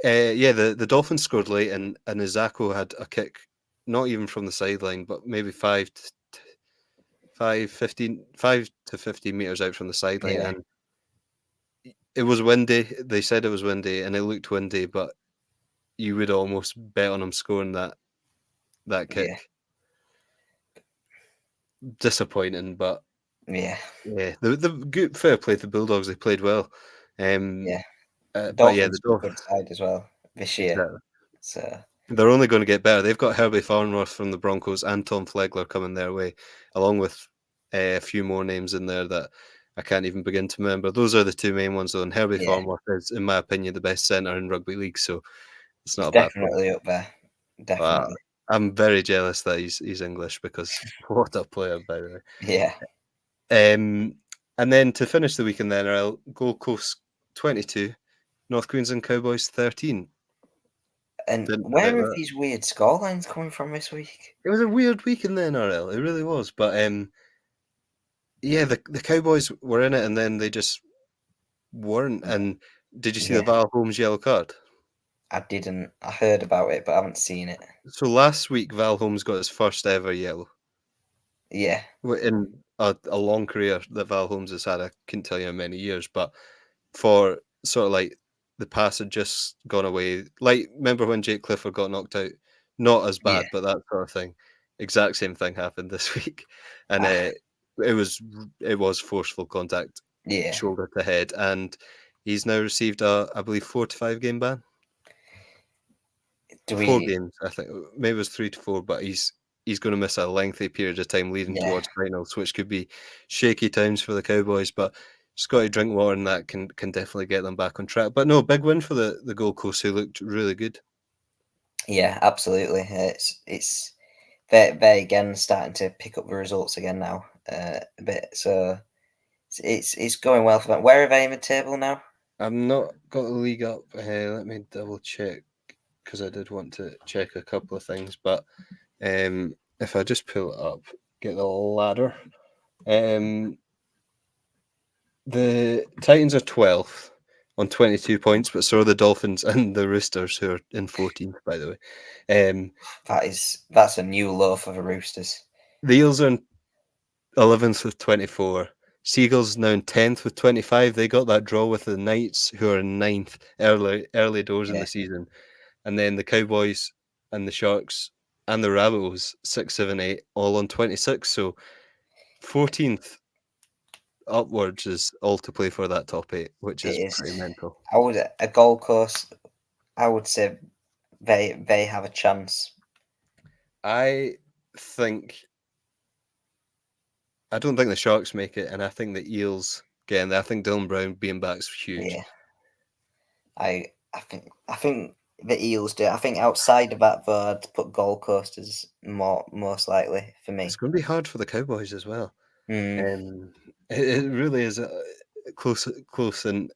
yeah, the Dolphins scored late, and Izako had a kick, not even from the sideline, but maybe 5 to 15 meters out from the sideline, Yeah. and it was windy. They said it was windy, and it looked windy, but you would almost bet on him scoring that kick. Yeah. Disappointing, but Yeah. yeah, the good fair play to the Bulldogs. They played well. Yeah. But yeah, Dolphins are a good side as well this year. exactly. So They're only going to get better. They've got Herbie Farnworth from the Broncos and Tom Flegler coming their way, along with a few more names in there that I can't even begin to remember. Those are the two main ones, though. And Herbie yeah, Farnworth is, in my opinion, the best centre in rugby league. So it's not it's a bad point. definitely up there. Definitely. I'm very jealous that he's English because what a player, by the way. Yeah. And then to finish the week in the NRL, Gold Coast 22, North Queensland Cowboys 13. And Didn't where predict are that. these weird scorelines coming from this week? It was a weird week in the NRL. It really was. But yeah, the Cowboys were in it, and then they just weren't. And did you see the Yeah. Val Holmes yellow card? I didn't. I heard about it, but I haven't seen it. So last week, Val Holmes got his first ever yellow Yeah. in a long career that Val Holmes has had. I couldn't tell you how many years, but for sort of like the pass had just gone away. Like, remember when Jake Clifford got knocked out? Not as bad, Yeah. but that sort of thing. Exact same thing happened this week, and it was forceful contact, Yeah. shoulder to head, and he's now received I believe 4 to 5 game ban. Do 4 we? games, I think. Maybe it was 3 to 4, but he's going to miss a lengthy period of time leading Yeah. towards finals, which could be shaky times for the Cowboys. But Scotty Drinkwater and that can definitely get them back on track. But no, big win for the Gold Coast, who looked really good. Yeah, absolutely. It's they're again starting to pick up the results again now a bit. So it's going well for them. Where are they in the table now? I've not got the league up. Let me double check because I did want to check a couple of things. But if I just pull it up, get the ladder. The Titans are 12th on 22 points, but so are the Dolphins and the Roosters, who are in 14th, by the way. That's a new low for the Roosters. The Eels are in 11th with 24. Seagulls now in 10th with 25. They got that draw with the Knights, who are in 9th early doors in Yeah. the season. And then the Cowboys and the Sharks and the Rabbitohs, 6, 7, 8, all on 26. So 14th upwards is all to play for that top 8, which is It is. pretty mental. A Gold Coast. I would say they have a chance. I don't think the Sharks make it, and I think the Eels get in there. I think Dylan Brown being back is huge. Yeah. I think the Eels do. I think outside of that, though, I'd put Gold Coast as most likely for me. It's going to be hard for the Cowboys as well. Mm. It really is close, and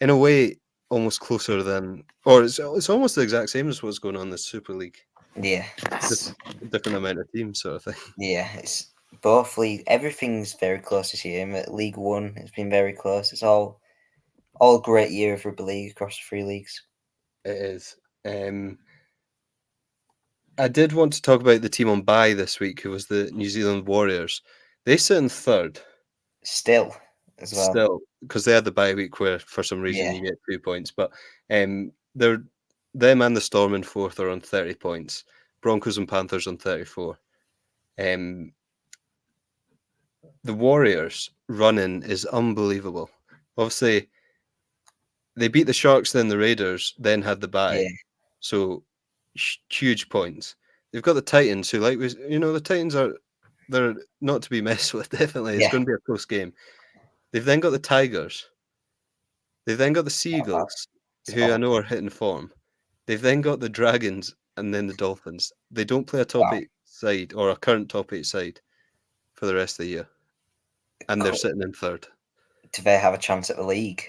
in a way, almost closer than, or it's almost the exact same as what's going on in the Super League. Yeah, Just a different amount of teams, sort of thing. it's both league. Everything's very close this year. And League One, it's been very close. It's all great year of rugby league across the 3 leagues. It is. I did want to talk about the team on bye this week, who was the New Zealand Warriors. They sit in third Still, as well. still, because they had the bye week where for some reason Yeah. you get 2 points. But they're them and the Storm in fourth are on 30 points. Broncos and Panthers on 34. The Warriors running is unbelievable. Obviously, they beat the Sharks, then the Raiders, then had the bye. Yeah. So huge points. They've got the Titans, who the Titans they're not to be messed with. Definitely, it's Yeah. going to be a close game. They've then got the Tigers. They've then got the Seagulls, who I know are hitting form. They've then got the Dragons and then the Dolphins. They don't play a top 8 side or a current top 8 side for the rest of the year, and they're sitting in third. Do they have a chance at the league?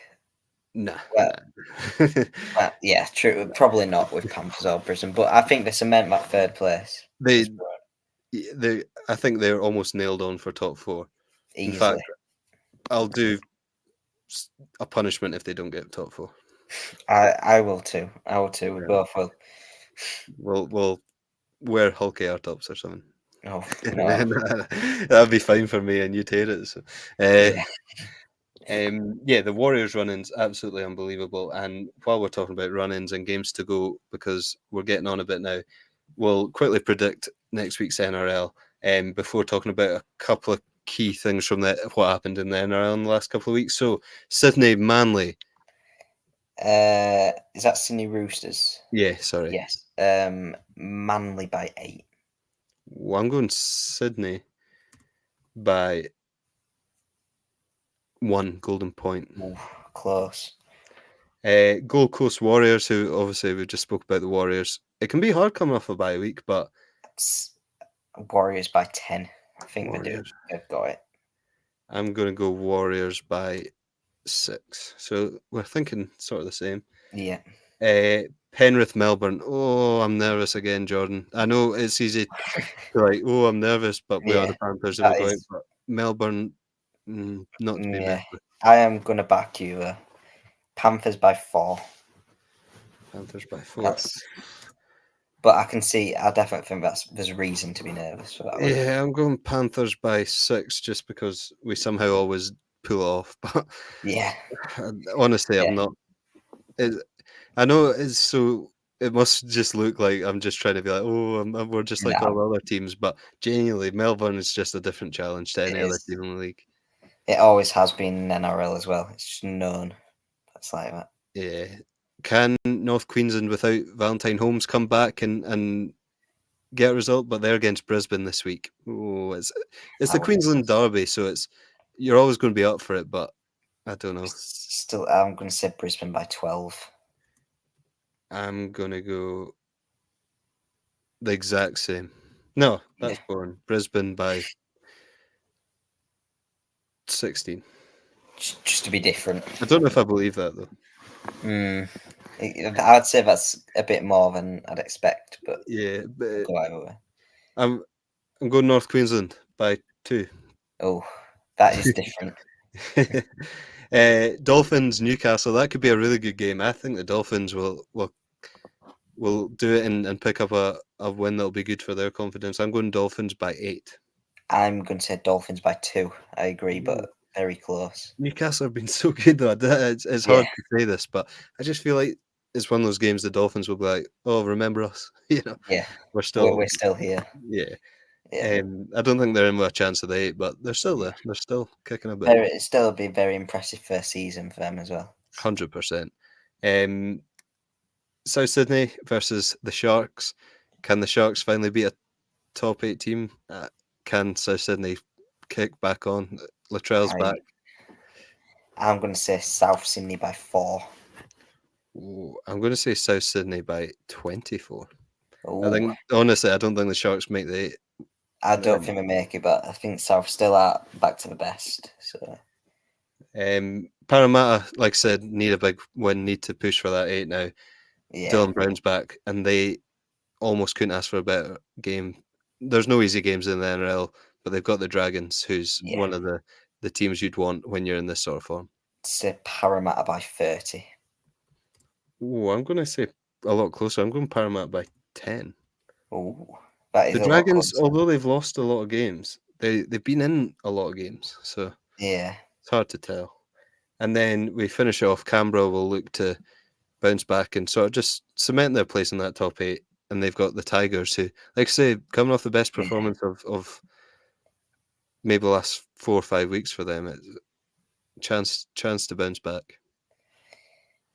Nah. Yeah, true. Probably not with Panthers or Brisbane, but I think they cement that third place. They, I think they're almost nailed on for top 4. Easily. In fact, I'll do a punishment if they don't get top 4. I will too. I will too. We both will. We'll wear hulky air tops or something. Oh, no. That'd be fine for me, and you'd hate it. So. The Warriors run-ins absolutely unbelievable. And while we're talking about run-ins and games to go, because we're getting on a bit now, we'll quickly predict next week's NRL. Before talking about a couple of key things from what happened in the NRL in the last couple of weeks. So Sydney Manly. Is that Sydney Roosters? Yeah, sorry. Yes. Manly by 8. Well, I'm going Sydney by 1 golden point. Ooh, close. Gold Coast Warriors, who obviously we just spoke about the Warriors. It can be hard coming off a bye week, but It's Warriors by 10. I think they've got it. I'm going to go Warriors by 6. So we're thinking sort of the same. Yeah. Penrith, Melbourne. Oh, I'm nervous again, Jordan. I know it's easy to I'm nervous, but we are the Panthers and we're going. But Melbourne, not to be messed with. I am going to back you. Panthers by 4. Panthers by 4. But I definitely think there's reason to be nervous for that one. Yeah, I'm going Panthers by 6 just because we somehow always pull off. But yeah, honestly, I'm not. I know it's so. It must just look like I'm just trying to be like, we're just like all other teams. But genuinely, Melbourne is just a different challenge to any other team in the league. It always has been in NRL as well. It's just known. That's like that. Yeah. Can North Queensland without Valentine Holmes come back and get a result? But they're against Brisbane this week. Oh, it's the Queensland derby, so you're always going to be up for it. But I don't know. Still, I'm going to say Brisbane by 12. I'm going to go the exact same. No, that's boring. Brisbane by 16. Just to be different. I don't know if I believe that, though. I'd say that's a bit more than I'd expect, but yeah, but go either way. I'm going North Queensland by 2. Oh, that is different. Dolphins, Newcastle. That could be a really good game. I think the Dolphins will do it and pick up a win that'll be good for their confidence. I'm going Dolphins by 8. I'm going to say Dolphins by 2. I agree, but very close. Newcastle have been so good though. It's hard to say this, but I just feel like it's one of those games the Dolphins will be like, "Oh, remember us?" Yeah, we're still here. Yeah. I don't think they're in with a chance of the 8, but they're still there. They're still kicking a bit. It'll still be very impressive first season for them as well. 100%. South Sydney versus the Sharks. Can the Sharks finally beat a top 8 team? Can South Sydney kick back on? Latrell's back. I'm going to say South Sydney by 4. Ooh, I'm going to say South Sydney by 24. Ooh. I think, honestly, I don't think the Sharks make the 8. I don't think they make it, but I think South still are back to the best. So, Parramatta, like I said, need a big win, need to push for that 8 now. Yeah. Dylan Brown's back, and they almost couldn't ask for a better game. There's no easy games in the NRL, but they've got the Dragons, who's Yeah. one of the teams you'd want when you're in this sort of form. Say Parramatta by 30. Oh, I'm going to say a lot closer. I'm going Parramatta by 10. Oh, that is The a lot Dragons, closer. although they've lost a lot of games, they've been in a lot of games, so Yeah. it's hard to tell. And then we finish off. Canberra will look to bounce back and sort of just cement their place in that top 8. And they've got the Tigers, who, like I say, coming off the best Yeah. performance of maybe the last 4 or 5 weeks for them. It's chance to bounce back.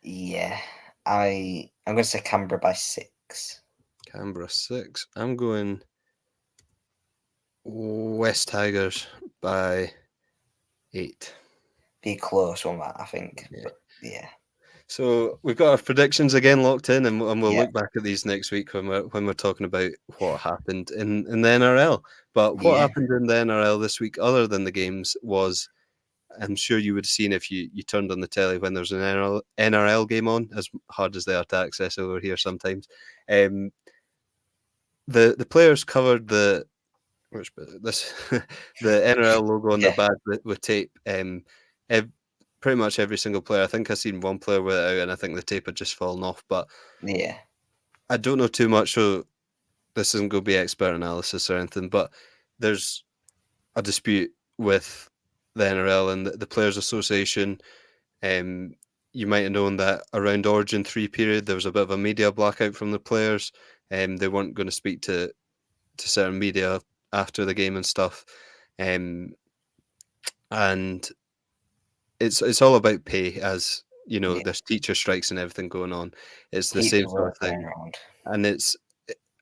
Yeah. I'm going to say Canberra by 6. Canberra 6. I'm going West Tigers by 8. Be a close one, that, I think. Yeah. But yeah. So we've got our predictions again locked in, and we'll Yeah. look back at these next week when we're talking about what happened in the NRL. But what Yeah. happened in the NRL this week, other than the games, was, I'm sure you would have seen if you turned on the telly when there's an NRL game on, as hard as they are to access over here sometimes. The players covered the NRL logo on their Yeah. badge with tape. Pretty much every single player. I think I've seen one player with it out, and I think the tape had just fallen off. But Yeah. I don't know too much, so this isn't going to be expert analysis or anything. But there's a dispute with the NRL and the Players Association. You might have known that around Origin 3 period, there was a bit of a media blackout from the players. They weren't going to speak to certain media after the game and stuff. And it's all about pay, as you know. Yeah. There's teacher strikes and everything going on. It's the Keep same the sort of work going thing, around. and it's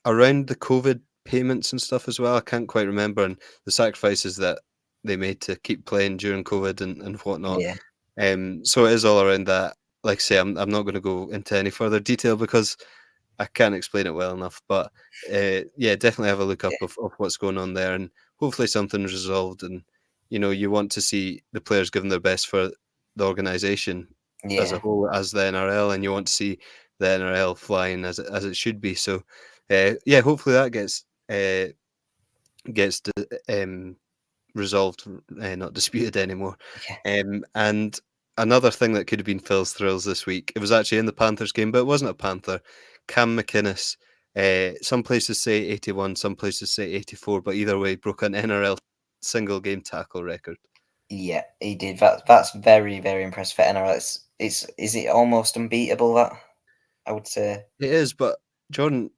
around the COVID payments and stuff as well. I can't quite remember, and the sacrifices that they made to keep playing during COVID and whatnot. Yeah. So it is all around that. Like I say, I'm not going to go into any further detail because I can't explain it well enough. But yeah, definitely have a look up of what's going on there, and hopefully something's resolved. And you want to see the players giving their best for the organisation as a Yeah. whole, as the NRL, and you want to see the NRL flying as it should be. So yeah, hopefully that gets resolved, not disputed anymore. Yeah. And another thing that could have been Phil's thrills this week, it was actually in the Panthers game, but it wasn't a Panther. Cam McInnes, some places say 81, some places say 84, but either way, broke an NRL single game tackle record. Yeah, he did. That's very, very impressive for NRL. Is it almost unbeatable, that I would say? It is, but Jordan,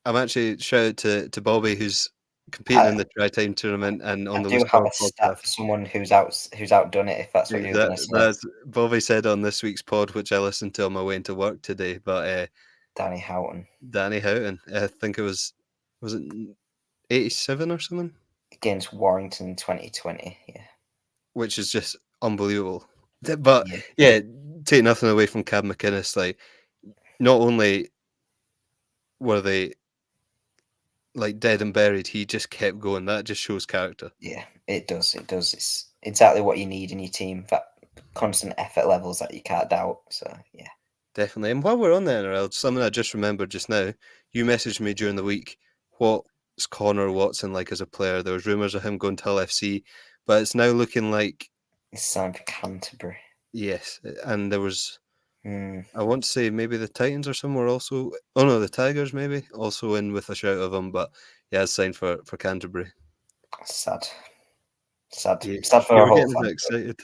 I'm actually shout out to Bobby, who's competing in the Try Time tournament and on I the do Loose have Power a stat podcast. for someone who's outdone it, if that's what you're going to say. That's Bobby said on this week's pod, which I listened to on my way into work today. But Danny Houghton Danny Houghton, I think was it 87 or something, against Warrington in 2020. Yeah, which is just unbelievable. But yeah, yeah, take nothing away from Cam McInnes. Like, not only were they like dead and buried, he just kept going. That just shows character. yeah. It does. It does. It's exactly what you need in your team. That constant effort levels that you can't doubt. So yeah, Definitely. And while we're on the NRL, something I just remembered just now, you messaged me during the week, what's Connor Watson like as a player? There was rumours of him going to LFC, but it's now looking like, it's time for Canterbury. yes. And there was, Hmm. I want to say maybe the Titans or somewhere also. Oh no, the Tigers maybe also in with a shout of him, but yeah, it's signed for Canterbury. Sad for You our were whole getting a bit fan. excited.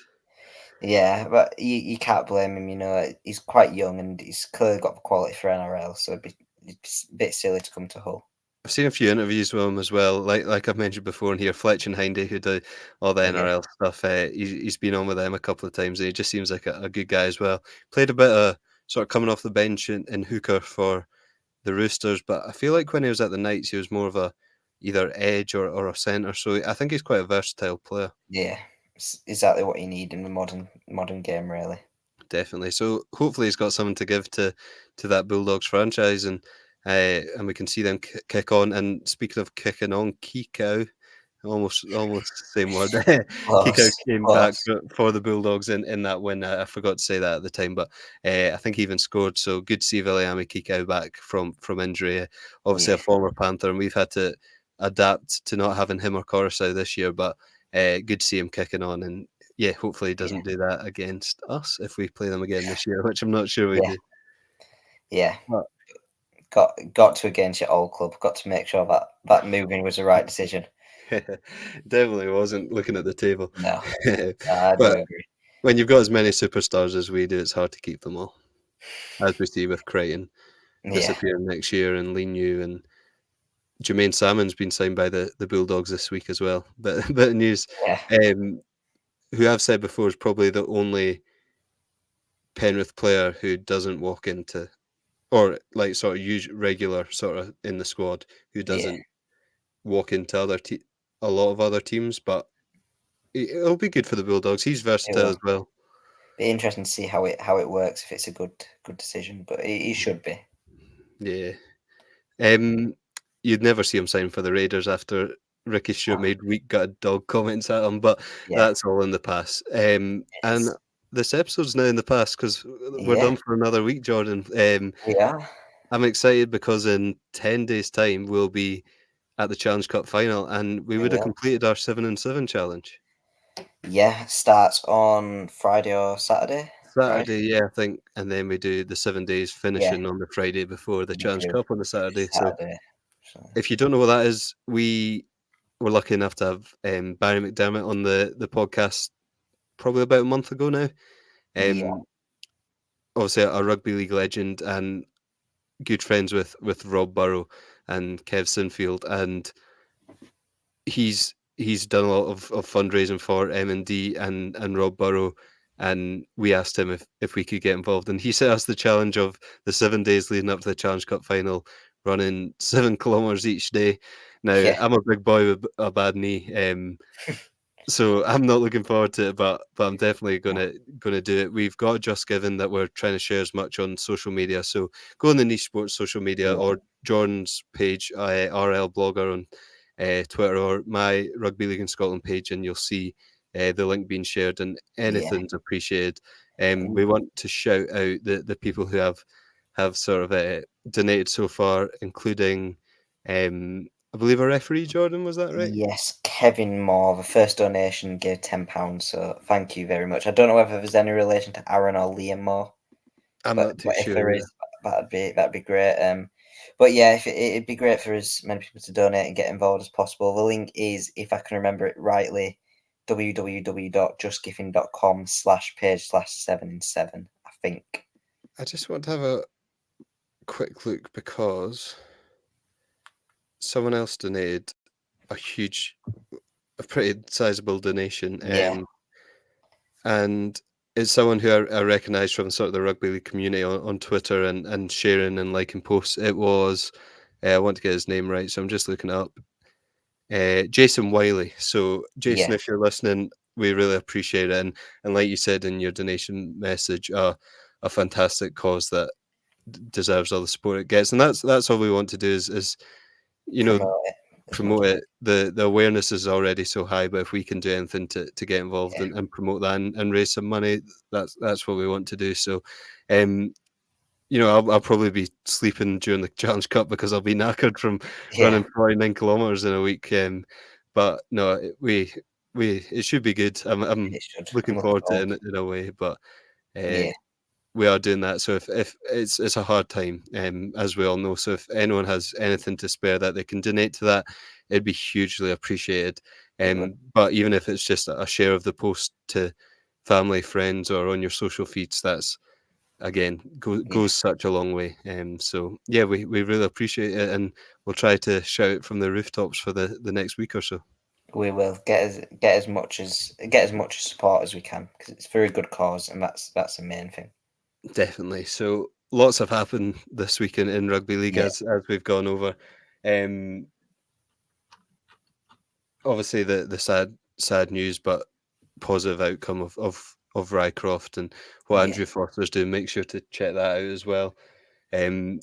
Yeah, but you can't blame him. He's quite young and he's clearly got the quality for NRL, so it'd be a bit silly to come to Hull. I've seen a few interviews with him as well. Like I've mentioned before in here, Fletch and Hindy, who do all the Yeah. NRL stuff. He's been on with them a couple of times, and he just seems like a good guy as well. Played a bit of sort of coming off the bench in hooker for the Roosters, but I feel like when he was at the Knights, he was more of a either edge or a centre. So I think he's quite a versatile player. Yeah, it's exactly what you need in the modern game, really. Definitely. So hopefully he's got something to give to that Bulldogs franchise, and we can see them kick on. And speaking of kicking on, Kikau, almost the same word. Close, Kiko came back close. for the Bulldogs in that win. I forgot to say that at the time, but I think he even scored. So good to see Viliami Kiko back from injury. Obviously, Yeah. a former Panther, and we've had to adapt to not having him or Coruscant this year. But good to see him kicking on, and yeah, hopefully he doesn't do that against us if we play them again this year, which I'm not sure we Yeah. do. Yeah. But- Got to against your old club. Got to make sure that moving was the right decision. Definitely wasn't looking at the table. No, I do But agree. when you've got as many superstars as we do, it's hard to keep them all. As we see with Crichton Yeah. disappearing next year, and Lee New and Jermaine Salmon's been signed by the Bulldogs this week as well. But bit of news. Yeah. Who I've said before is probably the only Penrith player who doesn't walk into, or like sort of regular sort of in the squad, who doesn't walk into a lot of other teams. But it'll be good for the Bulldogs. He's versatile as well. Be interesting to see how it works, if it's a good decision, but it should be. Yeah. You'd never see him sign for the Raiders after Ricky Stewart made weak gutted dog comments at him, but that's all in the past. And this episode's now in the past because we're done for another week, Jordan. We are. I'm excited because in 10 days' time we'll be at the Challenge Cup final, and we would have completed our 7-7 challenge. Yeah, starts on Friday or Saturday. Saturday, yeah, I think, and then we do the 7 days finishing on the Friday before the Challenge Cup on the Saturday. So if you don't know what that is, we were lucky enough to have Barry McDermott on the podcast probably about a month ago now. Obviously a rugby league legend and good friends with Rob Burrow and Kev Sinfield, and he's done a lot of fundraising for M&D and Rob Burrow, and we asked him if we could get involved, and he set us the challenge of the 7 days leading up to the Challenge Cup final, running 7 kilometers each day. Now, I'm a big boy with a bad knee, so I'm not looking forward to it, but I'm definitely gonna do it. We've got Just Giving that we're trying to share as much on social media, so go on the Niche Sports social media or Jordan's page, RL Blogger on Twitter, or my Rugby League in Scotland page, and you'll see the link being shared, and anything's appreciated. We want to shout out the people who have sort of donated so far, including I believe a referee, Jordan, was that right? Yes, Kevin Moore. The first donation gave £10, so thank you very much. I don't know whether there's any relation to Aaron or Liam Moore. I'm not too sure. If there is, that'd be great. But yeah, it'd be great for as many people to donate and get involved as possible. The link is, if I can remember it rightly, www.justgiving.com/page/7-7, I think. I just want to have a quick look because someone else donated a pretty sizable donation. And it's someone who I recognise from sort of the rugby league community on Twitter and sharing and liking posts. It was, I want to get his name right, so I'm just looking it up. Jason Wiley. So, Jason, if you're listening, we really appreciate it. And like you said in your donation message, a fantastic cause that deserves all the support it gets. And that's all we want to do is promote it. The awareness is already so high, but if we can do anything to get involved and promote that and raise some money, that's what we want to do. So I'll probably be sleeping during the Challenge Cup because I'll be knackered from running 49 kilometers in a week. But no, it should be good. I'm looking forward to it in a way, but we are doing that. So if it's a hard time, as we all know. So if anyone has anything to spare that they can donate to that, it'd be hugely appreciated. But even if it's just a share of the post to family, friends, or on your social feeds, that's again goes such a long way. So yeah, we really appreciate it, and we'll try to shout it from the rooftops for the next week or so. We will get as much support as we can, because it's a very good cause, and that's the main thing. Definitely. So lots have happened this week in rugby league as we've gone over. Obviously the sad news, but positive outcome of Rycroft and what Andrew Foster's doing. Make sure to check that out as well. And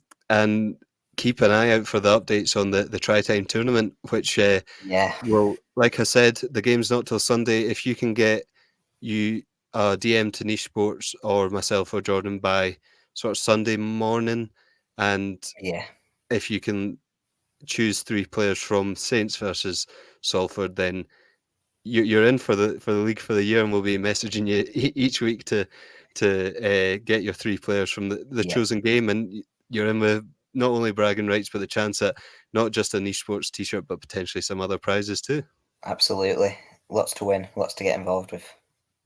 keep an eye out for the updates on the Try Time tournament, which Yeah. well, like I said, the game's not till Sunday. If you can get you a DM to Niche Sports or myself or Jordan by sort of Sunday morning, and Yeah. if you can choose 3 players from Saints versus Salford, then you're in for the league for the year, and we'll be messaging you each week to get your 3 players from the Yeah. chosen game, and you're in with not only bragging rights but the chance at not just a Niche Sports t-shirt but potentially some other prizes too. Absolutely. Lots to win, lots to get involved with.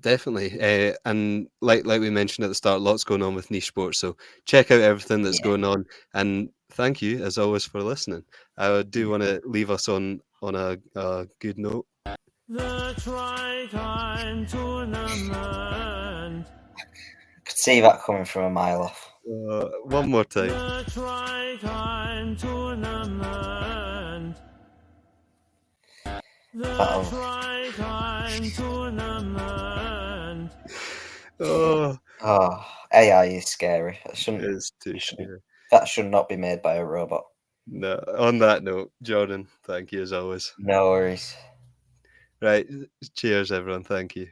Definitely, and like we mentioned at the start, lots going on with Niche Sports. So check out everything that's Yeah. going on, and thank you as always for listening. I do want to leave us on a good note. The Try Time Tournament. Could see that coming from a mile off. One more time. The Try Time Tournament. The Uh-oh. Try Time Tournament. Oh, AI is scary. it's too scary. That should not be made by a robot. No. On that note, Jordan, thank you as always. No worries. Right, cheers, everyone. Thank you.